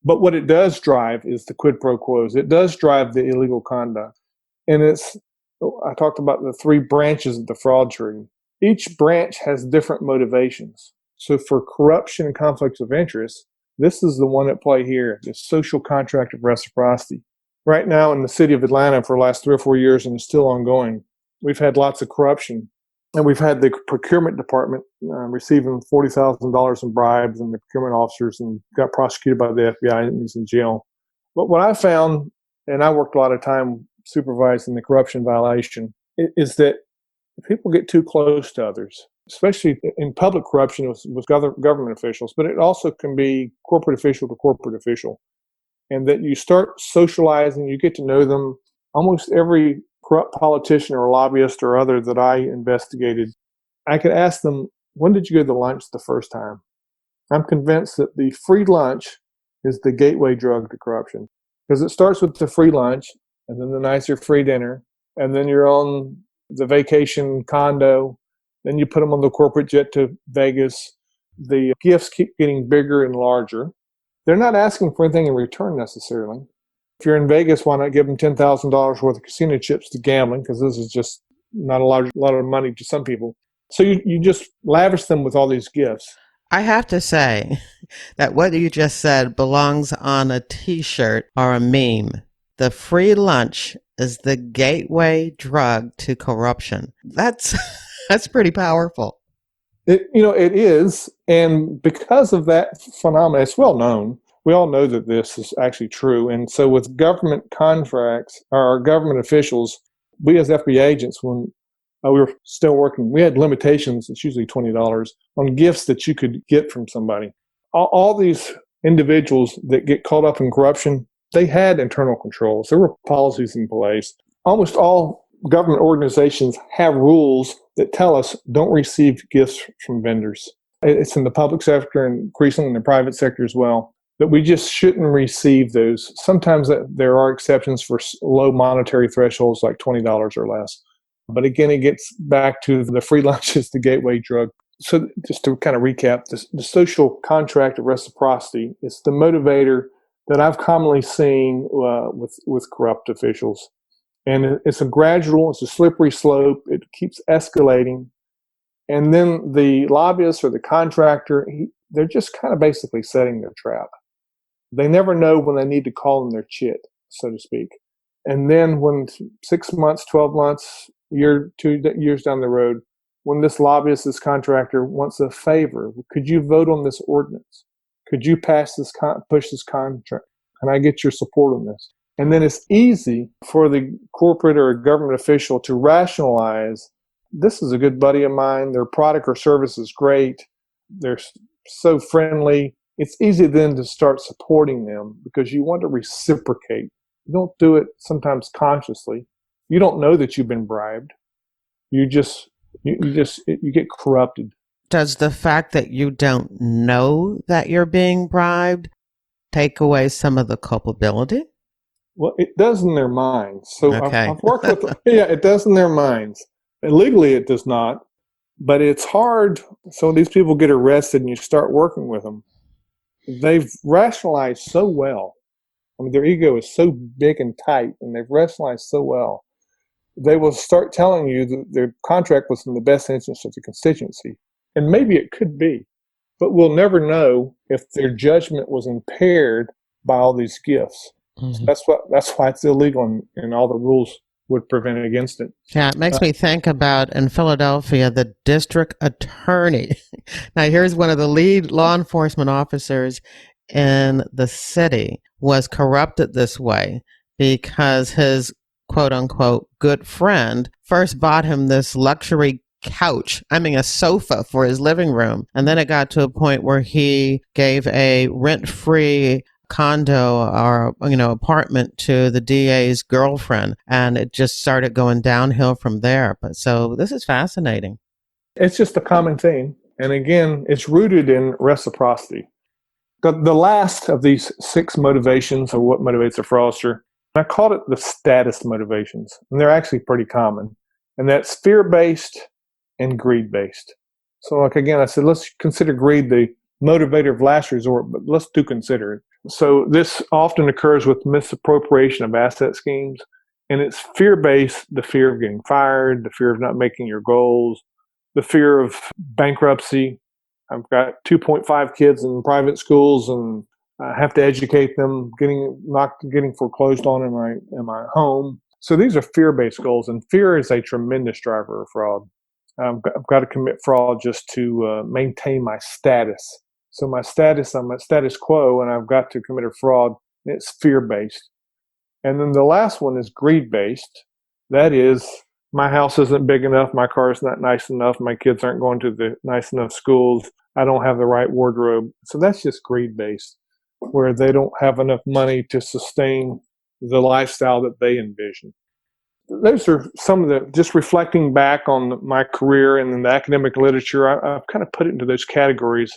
But what it does drive is the quid pro quos. It does drive the illegal conduct. And it's I talked about the three branches of the fraud tree. Each branch has different motivations. So for corruption and conflicts of interest, this is the one at play here, the social contract of reciprocity. Right now in the city of Atlanta for the last 3 or 4 years, and it's still ongoing, we've had lots of corruption. And we've had the procurement department receiving $40,000 in bribes, and the procurement officers, and got prosecuted by the FBI, and he's in jail. But what I found, and I worked a lot of time supervising the corruption violation, is that people get too close to others, especially in public corruption with government officials, but it also can be corporate official to corporate official. And that you start socializing, you get to know them. Almost every corrupt politician or lobbyist or other that I investigated, I could ask them, when did you go to lunch the first time? I'm convinced that the free lunch is the gateway drug to corruption, because it starts with the free lunch and then the nicer free dinner, and then you're on the vacation condo, then you put them on the corporate jet to Vegas. The gifts keep getting bigger and larger. They're not asking for anything in return necessarily. If you're in Vegas, why not give them $10,000 worth of casino chips to gambling? Because this is just not a lot of money to some people. So you just lavish them with all these gifts. I have to say that what you just said belongs on a T-shirt or a meme. The free lunch is the gateway drug to corruption. That's pretty powerful. It is, and because of that phenomenon, it's well known. We all know that this is actually true. And so with government contracts, or government officials, we as FBI agents, when we were still working, we had limitations, it's usually $20, on gifts that you could get from somebody. All these individuals that get caught up in corruption, they had internal controls. There were policies in place. Almost all government organizations have rules that tell us don't receive gifts from vendors. It's in the public sector and increasingly in the private sector as well. That we just shouldn't receive those. Sometimes there are exceptions for low monetary thresholds like $20 or less. But again, it gets back to the free lunch is the gateway drug. So just to kind of recap, the social contract of reciprocity is the motivator that I've commonly seen with corrupt officials. And it's a slippery slope. It keeps escalating. And then the lobbyist or the contractor, they're just kind of basically setting their trap. They never know when they need to call in their chit, so to speak. And then when 6 months, 12 months, 2 years down the road, when this lobbyist, this contractor wants a favor, could you vote on this ordinance? Could you push this contract? Can I get your support on this? And then it's easy for the corporate or government official to rationalize, this is a good buddy of mine, their product or service is great, they're so friendly. It's easy then to start supporting them because you want to reciprocate. You don't do it sometimes consciously. You don't know that you've been bribed. You get corrupted. Does the fact that you don't know that you're being bribed take away some of the culpability? Well, it does in their minds. So Okay. I've worked with them. Yeah, it does in their minds. Legally, it does not. But it's hard. So these people get arrested and you start working with them. They've rationalized so well. I mean, their ego is so big and tight, and they've rationalized so well. They will start telling you that their contract was in the best interest of the constituency. And maybe it could be. But we'll never know if their judgment was impaired by all these gifts. Mm-hmm. So that's why it's illegal, and all the rules would prevent against it. Yeah, it makes me think about in Philadelphia, the district attorney. Now, here's one of the lead law enforcement officers in the city was corrupted this way because his quote unquote good friend first bought him this luxury couch, a sofa for his living room. And then it got to a point where he gave a rent-free condo or apartment to the DA's girlfriend, and it just started going downhill from there. But so this is fascinating. It's just a common thing, and again, it's rooted in reciprocity. The last of these 6 motivations, or what motivates a fraudster, I called it the status motivations, and they're actually pretty common, and that's fear-based and greed-based. So, like again, I said, let's consider greed the motivator of last resort, but let's do consider it. So this often occurs with misappropriation of asset schemes. And it's fear-based, the fear of getting fired, the fear of not making your goals, the fear of bankruptcy. I've got 2.5 kids in private schools, and I have to educate them, getting foreclosed on in my home. So these are fear-based goals, and fear is a tremendous driver of fraud. I've got to commit fraud just to maintain my status. So my status, I'm at status quo, and I've got to commit a fraud. It's fear-based. And then the last one is greed-based. That is, my house isn't big enough, my car is not nice enough, my kids aren't going to the nice enough schools, I don't have the right wardrobe. So that's just greed-based, where they don't have enough money to sustain the lifestyle that they envision. Those are some of the, just reflecting back on my career and in the academic literature, I've kind of put it into those categories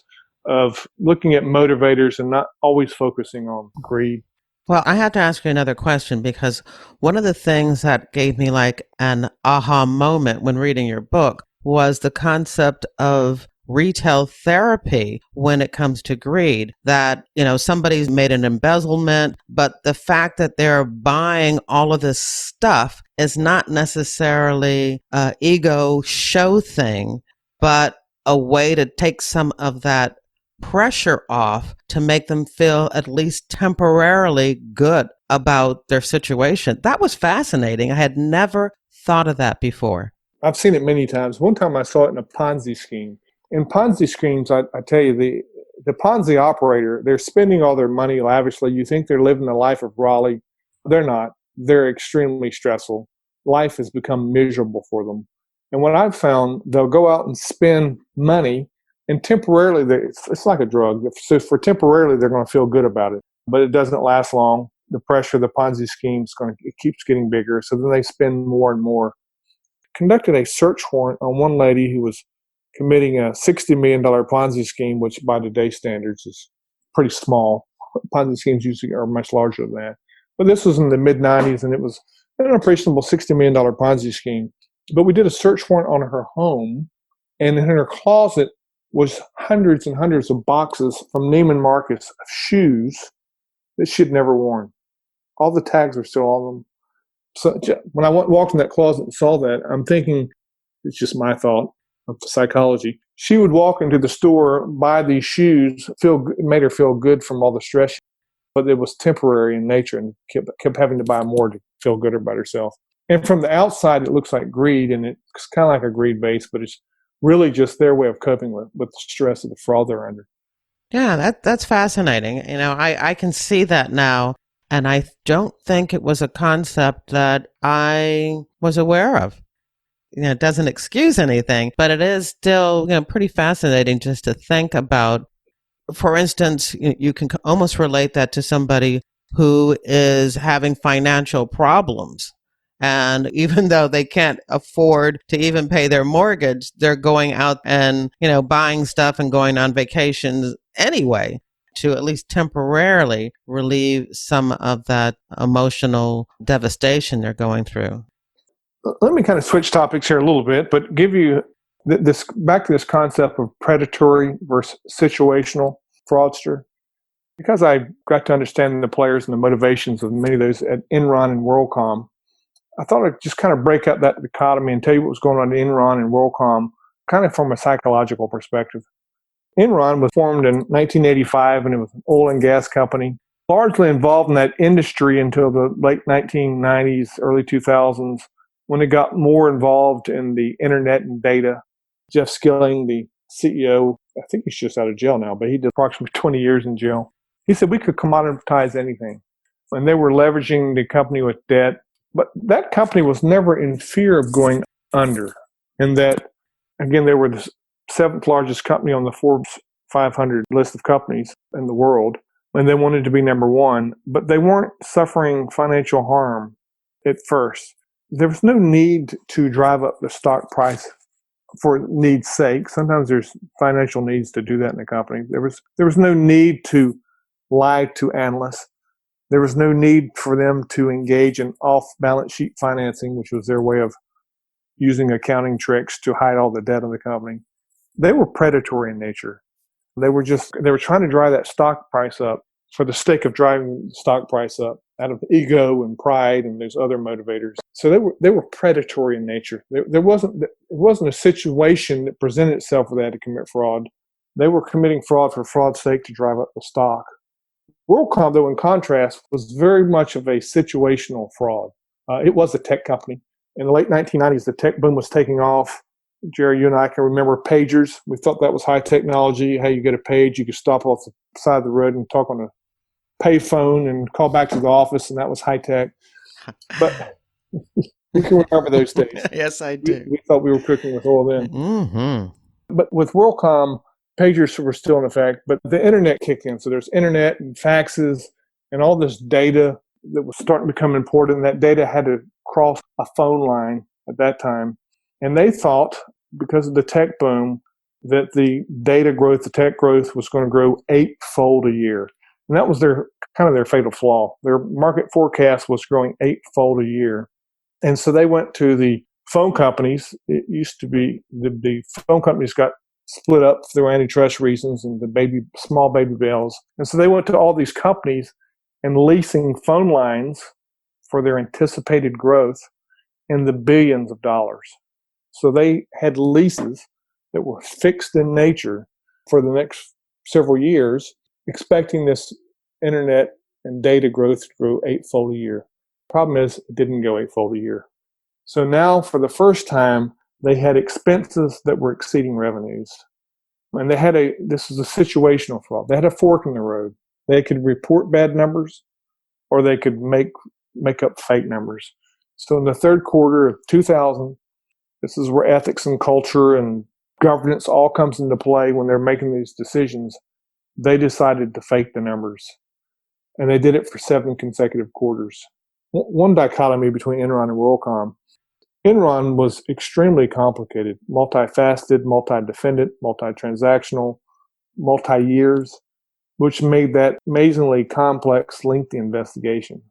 of looking at motivators and not always focusing on greed. Well, I have to ask you another question, because one of the things that gave me like an aha moment when reading your book was the concept of retail therapy when it comes to greed. That, somebody's made an embezzlement, but the fact that they're buying all of this stuff is not necessarily an ego show thing, but a way to take some of that pressure off to make them feel at least temporarily good about their situation. That was fascinating. I had never thought of that before. I've seen it many times. One time I saw it in a Ponzi scheme. In Ponzi schemes, I tell you, the Ponzi operator, they're spending all their money lavishly. You think they're living the life of Raleigh. They're not. They're extremely stressful. Life has become miserable for them. And what I've found, they'll go out and spend money, and temporarily, it's like a drug. So for temporarily, they're going to feel good about it, but it doesn't last long. The pressure of the Ponzi scheme it keeps getting bigger. So then they spend more and more. Conducted a search warrant on one lady who was committing a $60 million Ponzi scheme, which by today's standards is pretty small. Ponzi schemes usually are much larger than that. But this was in the mid-90s, and it was an appreciable $60 million Ponzi scheme. But we did a search warrant on her home, and in her closet was hundreds and hundreds of boxes from Neiman Marcus of shoes that she'd never worn. All the tags were still on them. So when I walked in that closet and saw that, I'm thinking, it's just my thought of psychology. She would walk into the store, buy these shoes, it made her feel good from all the stress, but it was temporary in nature, and kept having to buy more to feel good about herself. And from the outside, it looks like greed, and it's kind of like a greed base, but it's really just their way of coping with the stress of the fraud they're under. Yeah, that's fascinating. I can see that now. And I don't think it was a concept that I was aware of. It doesn't excuse anything, but it is still, pretty fascinating just to think about. For instance, you can almost relate that to somebody who is having financial problems. And even though they can't afford to even pay their mortgage, they're going out and, buying stuff and going on vacations anyway, to at least temporarily relieve some of that emotional devastation they're going through. Let me kind of switch topics here a little bit, but give you this back to this concept of predatory versus situational fraudster. Because I got to understand the players and the motivations of many of those at Enron and WorldCom, I thought I'd just kind of break up that dichotomy and tell you what was going on at Enron and WorldCom, kind of from a psychological perspective. Enron was formed in 1985, and it was an oil and gas company, largely involved in that industry until the late 1990s, early 2000s, when it got more involved in the internet and data. Jeff Skilling, the CEO, I think he's just out of jail now, but he did approximately 20 years in jail. He said we could commoditize anything. And they were leveraging the company with debt. But that company was never in fear of going under. And that, again, they were the seventh largest company on the Forbes 500 list of companies in the world. And they wanted to be number one. But they weren't suffering financial harm at first. There was no need to drive up the stock price for need's sake. Sometimes there's financial needs to do that in a company. There was no need to lie to analysts. There was no need for them to engage in off-balance sheet financing, which was their way of using accounting tricks to hide all the debt of the company. They were predatory in nature. They were trying to drive that stock price up for the sake of driving the stock price up out of ego and pride and those other motivators. So they were predatory in nature. It wasn't a situation that presented itself where they had to commit fraud. They were committing fraud for fraud's sake to drive up the stock. WorldCom, though, in contrast, was very much of a situational fraud. It was a tech company. In the late 1990s, the tech boom was taking off. Jerry, you and I can remember pagers. We thought that was high technology. Hey, you get a page, you could stop off the side of the road and talk on a payphone and call back to the office, and that was high tech. But you can remember those days. Yes, I do. We thought we were cooking with oil then. Mm-hmm. But with WorldCom, pagers were still in effect, but the internet kicked in. So there's internet and faxes and all this data that was starting to become important. And that data had to cross a phone line at that time. And they thought, because of the tech boom, that the data growth, the tech growth was going to grow 8-fold a year. And that was their fatal flaw. Their market forecast was growing 8-fold a year. And so they went to the phone companies. It used to be the phone companies got split up through antitrust reasons and the small baby bells. And so they went to all these companies and leasing phone lines for their anticipated growth in the billions of dollars. So they had leases that were fixed in nature for the next several years, expecting this internet and data growth to grow 8-fold a year. Problem is, it didn't go 8-fold a year. So now, for the first time, they had expenses that were exceeding revenues. And this is a situational fraud. They had a fork in the road. They could report bad numbers, or they could make up fake numbers. So in the third quarter of 2000, this is where ethics and culture and governance all comes into play when they're making these decisions. They decided to fake the numbers. And they did it for 7 consecutive quarters. One dichotomy between Enron and WorldCom. Enron was extremely complicated, multifaceted, multi-defendant, multi-transactional, multi-years, which made that amazingly complex, lengthy investigation.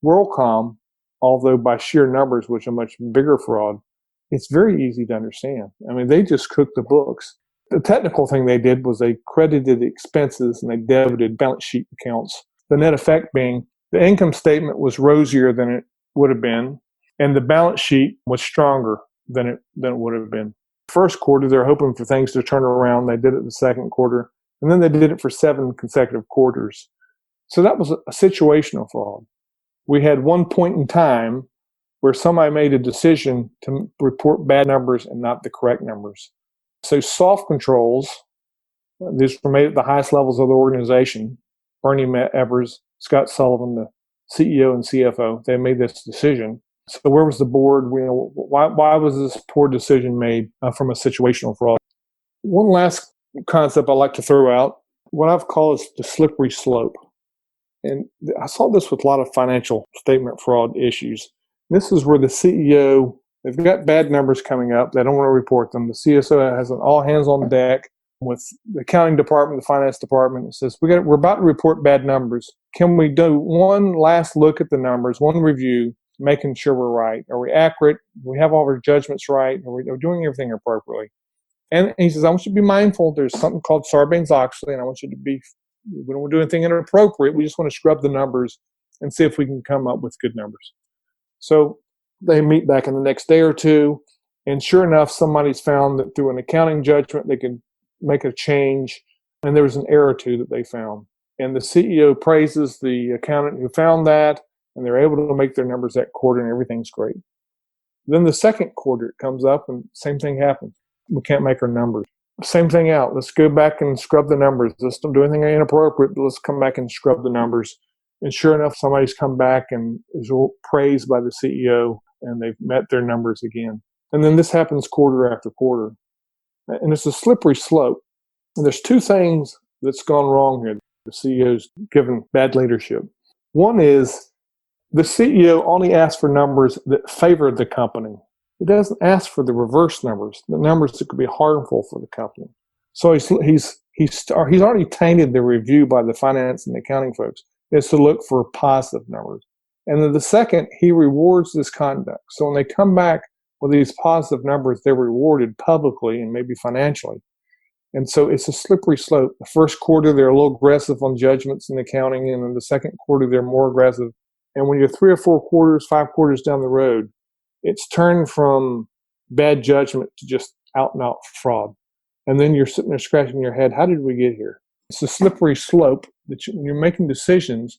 WorldCom, although by sheer numbers, which are much bigger fraud, it's very easy to understand. I mean, they just cooked the books. The technical thing they did was they credited the expenses and they debited balance sheet accounts. The net effect being the income statement was rosier than it would have been, and the balance sheet was stronger than it would have been. First quarter, they're hoping for things to turn around. They did it the second quarter, and then they did it for 7 consecutive quarters. So that was a situational fraud. We had one point in time where somebody made a decision to report bad numbers and not the correct numbers. So soft controls, these were made at the highest levels of the organization. Bernie Evers, Scott Sullivan, the CEO and CFO, they made this decision. So where was the board? Why was this poor decision made from a situational fraud? One last concept I like to throw out, what I've called is the slippery slope. And I saw this with a lot of financial statement fraud issues. This is where the CEO, they've got bad numbers coming up. They don't want to report them. The CSO has an all hands on deck with the accounting department, the finance department. It says, we're about to report bad numbers. Can we do one last look at the numbers, one review, making sure we're right? Are we accurate? Do we have all our judgments right? Are we doing everything appropriately? And he says, I want you to be mindful. There's something called Sarbanes-Oxley, and I want you to we don't want to do anything inappropriate. We just want to scrub the numbers and see if we can come up with good numbers. So they meet back in the next day or two, and sure enough, somebody's found that through an accounting judgment, they can make a change, and there was an error or two that they found. And the CEO praises the accountant who found that, and they're able to make their numbers that quarter, and everything's great. Then the second quarter, it comes up, and same thing happens. We can't make our numbers. Same thing out. Let's go back and scrub the numbers. Let's don't do anything inappropriate, but let's come back and scrub the numbers. And sure enough, somebody's come back and is praised by the CEO, and they've met their numbers again. And then this happens quarter after quarter. And it's a slippery slope. And there's 2 things that's gone wrong here. The CEO's given bad leadership. One is the CEO only asks for numbers that favor the company. He doesn't ask for the reverse numbers, the numbers that could be harmful for the company. So he's already tainted the review by the finance and accounting folks. Is to look for positive numbers. And then the second, he rewards this conduct. So when they come back with these positive numbers, they're rewarded publicly and maybe financially. And so it's a slippery slope. The first quarter, they're a little aggressive on judgments and accounting. And in the second quarter, they're more aggressive. And when you're 3 or 4 quarters, 5 quarters down the road, it's turned from bad judgment to just out and out fraud. And then you're sitting there scratching your head, how did we get here? It's a slippery slope that when you're making decisions,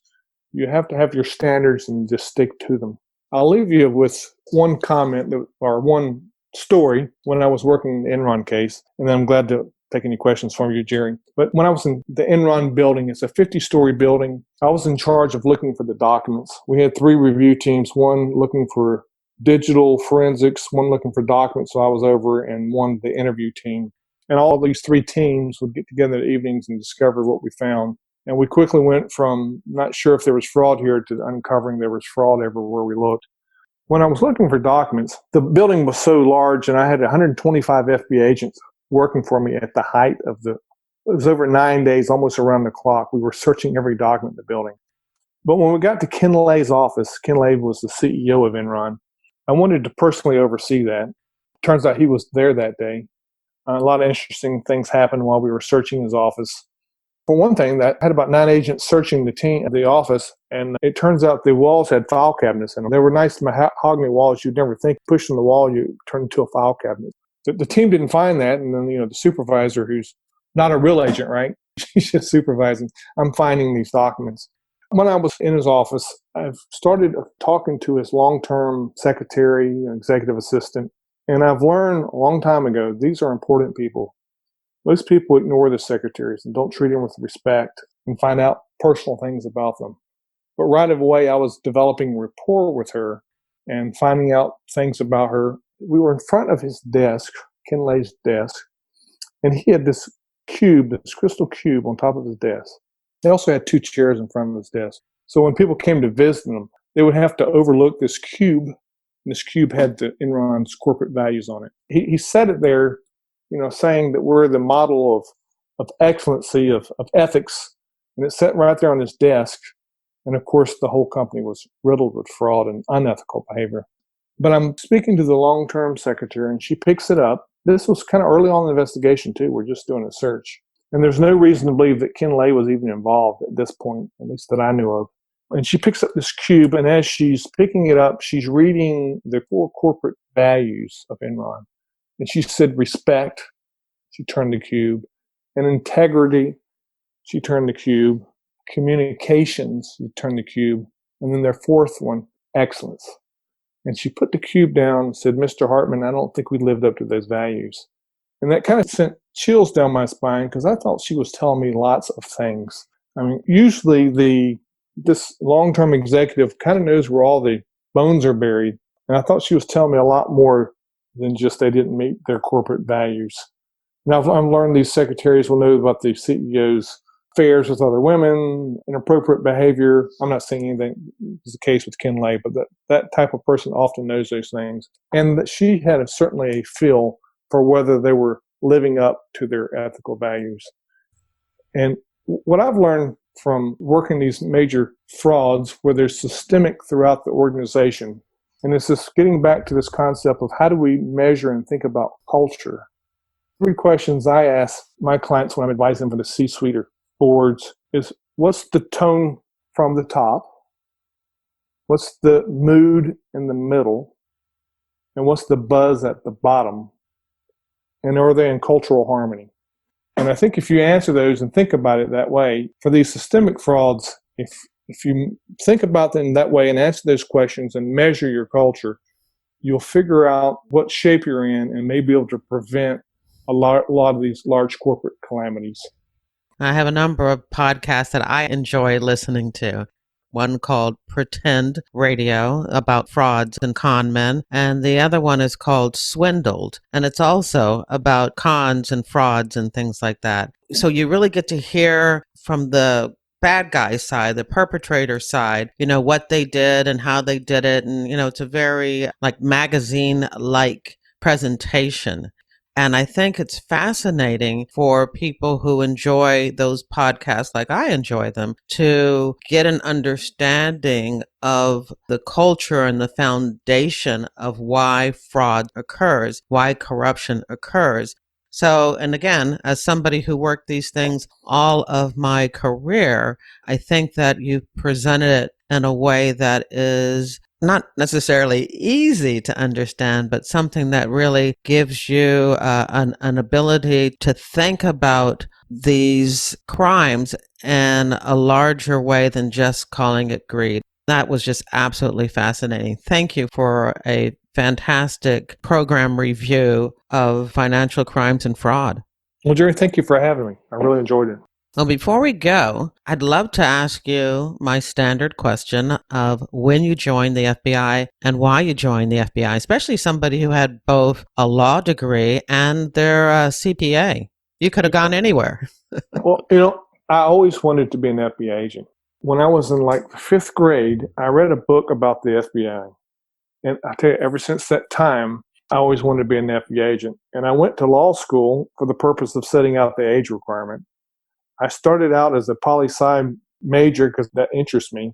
you have to have your standards and just stick to them. I'll leave you with one comment or one story when I was working the Enron case, and then I'm glad to take any questions from you, Jerry. But when I was in the Enron building, it's a 50-story building. I was in charge of looking for the documents. We had 3 review teams, one looking for digital forensics, one looking for documents, so I was over, and one the interview team. And all of these 3 teams would get together in the evenings and discover what we found. And we quickly went from not sure if there was fraud here to uncovering there was fraud everywhere we looked. When I was looking for documents, the building was so large, and I had 125 FBI agents working for me at the height of it was over 9 days, almost around the clock. We were searching every document in the building. But when we got to Ken Lay's office, Ken Lay was the CEO of Enron, I wanted to personally oversee that. Turns out he was there that day. A lot of interesting things happened while we were searching his office. For one thing, that had about 9 agents searching the office, and it turns out the walls had file cabinets in them. They were nice mahogany walls. You'd never think pushing the wall, you turn into a file cabinet. The team didn't find that, and then the supervisor, who's not a real agent, right? She's just supervising. I'm finding these documents. When I was in his office, I've started talking to his long-term secretary, executive assistant, and I've learned a long time ago, these are important people. Most people ignore the secretaries and don't treat them with respect and find out personal things about them. But right away, I was developing rapport with her and finding out things about her. We were in front of his desk, Ken Lay's desk, and he had this crystal cube on top of his desk. They also had 2 chairs in front of his desk. So when people came to visit him, they would have to overlook this cube, and this cube had the Enron's corporate values on it. He set it there, saying that we're the model of excellency, of ethics, and it sat right there on his desk. And of course, the whole company was riddled with fraud and unethical behavior. But I'm speaking to the long-term secretary, and she picks it up. This was kind of early on in the investigation, too. We're just doing a search. And there's no reason to believe that Ken Lay was even involved at this point, at least that I knew of. And she picks up this cube, and as she's picking it up, she's reading the 4 corporate values of Enron. And she said respect, she turned the cube, and integrity, she turned the cube, communications, she turned the cube, and then their 4th one, excellence. And she put the cube down and said, Mr. Hartman, I don't think we lived up to those values. And that kind of sent chills down my spine because I thought she was telling me lots of things. I mean, usually this long-term executive kind of knows where all the bones are buried. And I thought she was telling me a lot more than just they didn't meet their corporate values. Now, I've learned these secretaries will know about the CEO's affairs with other women, inappropriate behavior. I'm not saying anything is the case with Ken Lay, but that type of person often knows those things. And that she had certainly a feel for whether they were living up to their ethical values. And what I've learned from working these major frauds where they're systemic throughout the organization, and it's just getting back to this concept of how do we measure and think about culture. 3 questions I ask my clients when I'm advising them for the C-suite or boards is, what's the tone from the top? What's the mood in the middle? And what's the buzz at the bottom? And are they in cultural harmony? And I think if you answer those and think about it that way, for these systemic frauds, if you think about them that way and answer those questions and measure your culture, you'll figure out what shape you're in and may be able to prevent a lot of these large corporate calamities. I have a number of podcasts that I enjoy listening to. One called Pretend Radio about frauds and con men. And the other one is called Swindled. And it's also about cons and frauds and things like that. So you really get to hear from the bad guy side, the perpetrator side, what they did and how they did it. And, it's a very magazine-like presentation. And I think it's fascinating for people who enjoy those podcasts like I enjoy them to get an understanding of the culture and the foundation of why fraud occurs, why corruption occurs. So, and again, as somebody who worked these things all of my career, I think that you presented it in a way that is not necessarily easy to understand, but something that really gives you an ability to think about these crimes in a larger way than just calling it greed. That was just absolutely fascinating. Thank you for a fantastic program review of financial crimes and fraud. Well, Jerry, thank you for having me. I really enjoyed it. Well, before we go, I'd love to ask you my standard question of when you joined the FBI and why you joined the FBI, especially somebody who had both a law degree and their CPA. You could have gone anywhere. Well, I always wanted to be an FBI agent. When I was in like the fifth grade, I read a book about the FBI. And I tell you, ever since that time, I always wanted to be an FBI agent. And I went to law school for the purpose of setting out the age requirement. I started out as a poli-sci major because that interests me.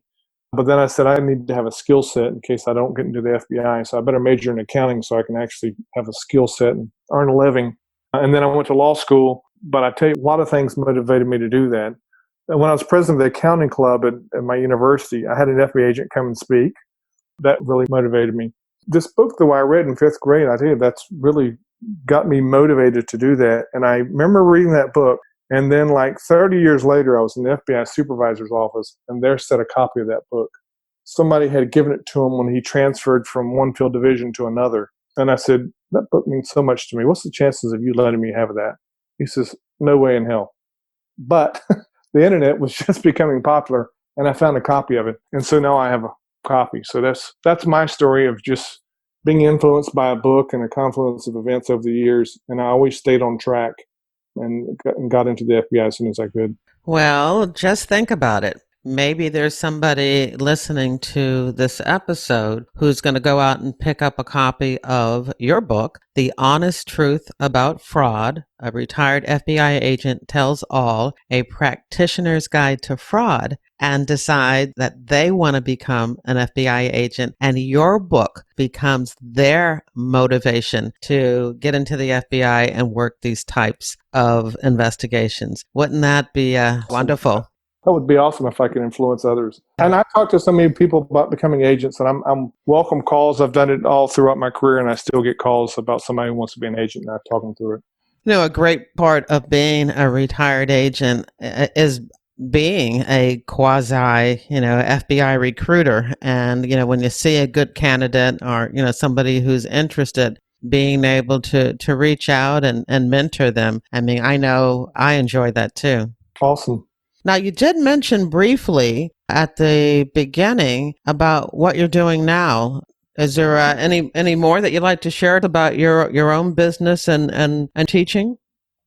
But then I said I need to have a skill set in case I don't get into the FBI. So I better major in accounting so I can actually have a skill set and earn a living. And then I went to law school. But I tell you, a lot of things motivated me to do that. And when I was president of the accounting club at my university, I had an FBI agent come and speak. That really motivated me. This book, though, I read in fifth grade, I tell you, that's really got me motivated to do that. And I remember reading that book. And then like 30 years later, I was in the FBI supervisor's office, and there sat a copy of that book. Somebody had given it to him when he transferred from one field division to another. And I said, that book means so much to me. What's the chances of you letting me have that? He says, no way in hell. But the internet was just becoming popular, and I found a copy of it. And so now I have a copy. So that's my story of just being influenced by a book and a confluence of events over the years. And I always stayed on track and got into the FBI as soon as I could. Well, just think about it. Maybe there's somebody listening to this episode who's going to go out and pick up a copy of your book, The Honest Truth About Fraud, A Retired FBI Agent Tells All, A Practitioner's Guide to Fraud, and decide that they want to become an FBI agent, and your book becomes their motivation to get into the FBI and work these types of investigations. Wouldn't that be wonderful? That would be awesome if I could influence others. And I talk to so many people about becoming agents, and I'm welcome calls. I've done it all throughout my career, and I still get calls about somebody who wants to be an agent, and I talk them through it. You know, a great part of being a retired agent is being a quasi, FBI recruiter. And, when you see a good candidate or, somebody who's interested, being able to reach out and mentor them. I mean, I know I enjoy that too. Awesome. Now, you did mention briefly at the beginning about what you're doing now. Is there any more that you'd like to share about your own business and teaching?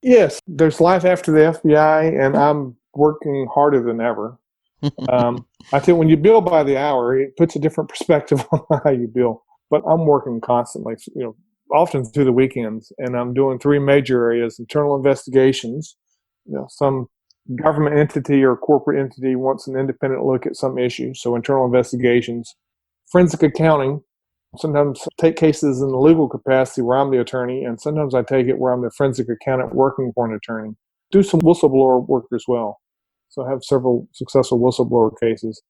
Yes, there's life after the FBI, and I'm working harder than ever. I think when you bill by the hour, it puts a different perspective on how you bill. But I'm working constantly, often through the weekends, and I'm doing three major areas: internal investigations. Some government entity or corporate entity wants an independent look at some issue, so internal investigations. Forensic accounting. Sometimes I take cases in the legal capacity where I'm the attorney, and sometimes I take it where I'm the forensic accountant working for an attorney. Do some whistleblower work as well. So I have several successful whistleblower cases.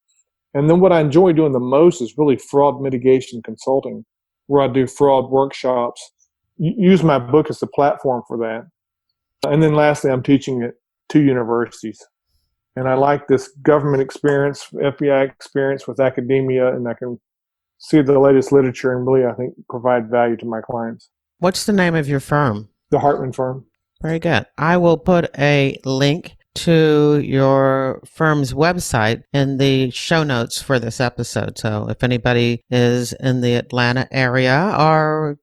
And then what I enjoy doing the most is really fraud mitigation consulting, where I do fraud workshops, use my book as the platform for that. And then lastly, I'm teaching at 2 universities. And I like this government experience, FBI experience with academia, and I can see the latest literature and really, I think, provide value to my clients. What's the name of your firm? The Hartman firm. Very good. I will put a link to your firm's website in the show notes for this episode. So if anybody is in the Atlanta area or,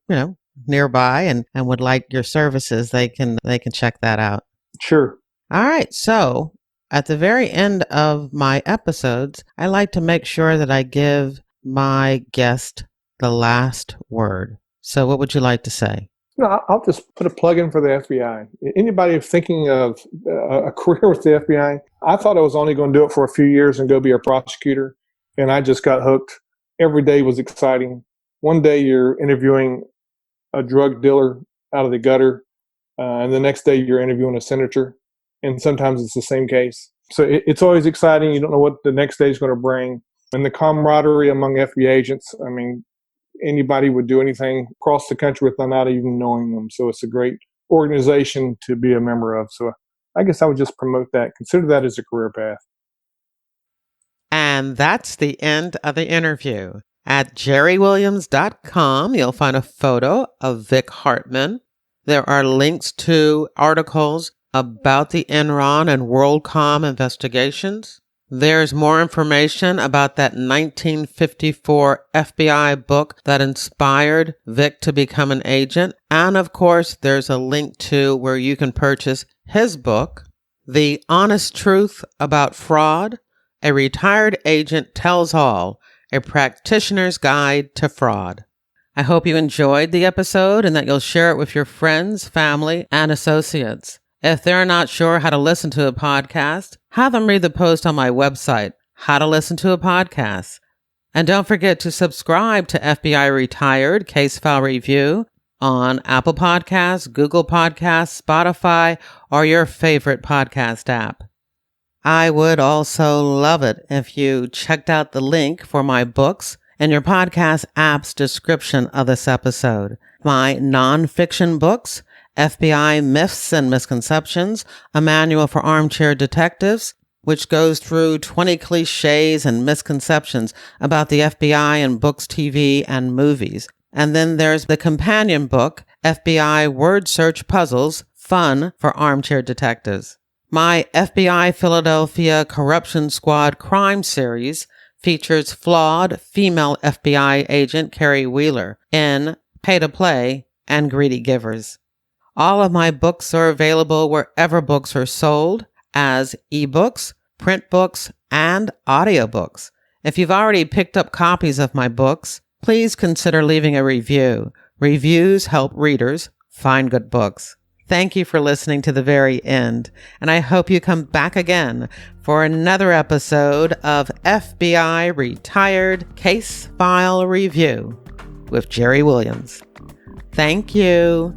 nearby and would like your services, they can check that out. Sure. All right. So at the very end of my episodes, I like to make sure that I give my guest the last word. So what would you like to say? I'll just put a plug in for the FBI. Anybody thinking of a career with the FBI, I thought I was only going to do it for a few years and go be a prosecutor, and I just got hooked. Every day was exciting. One day you're interviewing a drug dealer out of the gutter. and the next day you're interviewing a senator, and sometimes it's the same case. So it's always exciting. You don't know what the next day is going to bring. And the camaraderie among FBI agents, I mean, anybody would do anything across the country without even knowing them. So it's a great organization to be a member of. So I guess I would just promote that. Consider that as a career path. And that's the end of the interview. At jerrywilliams.com, you'll find a photo of Vic Hartman. There are links to articles about the Enron and WorldCom investigations. There's more information about that 1954 FBI book that inspired Vic to become an agent. And of course, there's a link to where you can purchase his book, The Honest Truth About Fraud, A Retired Agent Tells All, A Practitioner's Guide to Fraud. I hope you enjoyed the episode and that you'll share it with your friends, family, and associates. If they're not sure how to listen to a podcast, have them read the post on my website, How to Listen to a Podcast. And don't forget to subscribe to FBI Retired Case File Review on Apple Podcasts, Google Podcasts, Spotify, or your favorite podcast app. I would also love it if you checked out the link for my books in your podcast app's description of this episode. My nonfiction books, FBI Myths and Misconceptions, a manual for armchair detectives, which goes through 20 cliches and misconceptions about the FBI in books, TV, and movies. And then there's the companion book, FBI Word Search Puzzles, Fun for Armchair Detectives. My FBI Philadelphia Corruption Squad crime series features flawed female FBI agent Carrie Wheeler in Pay to Play and Greedy Givers. All of my books are available wherever books are sold as ebooks, print books, and audiobooks. If you've already picked up copies of my books, please consider leaving a review. Reviews help readers find good books. Thank you for listening to the very end, and I hope you come back again for another episode of FBI Retired Case File Review with Jerry Williams. Thank you.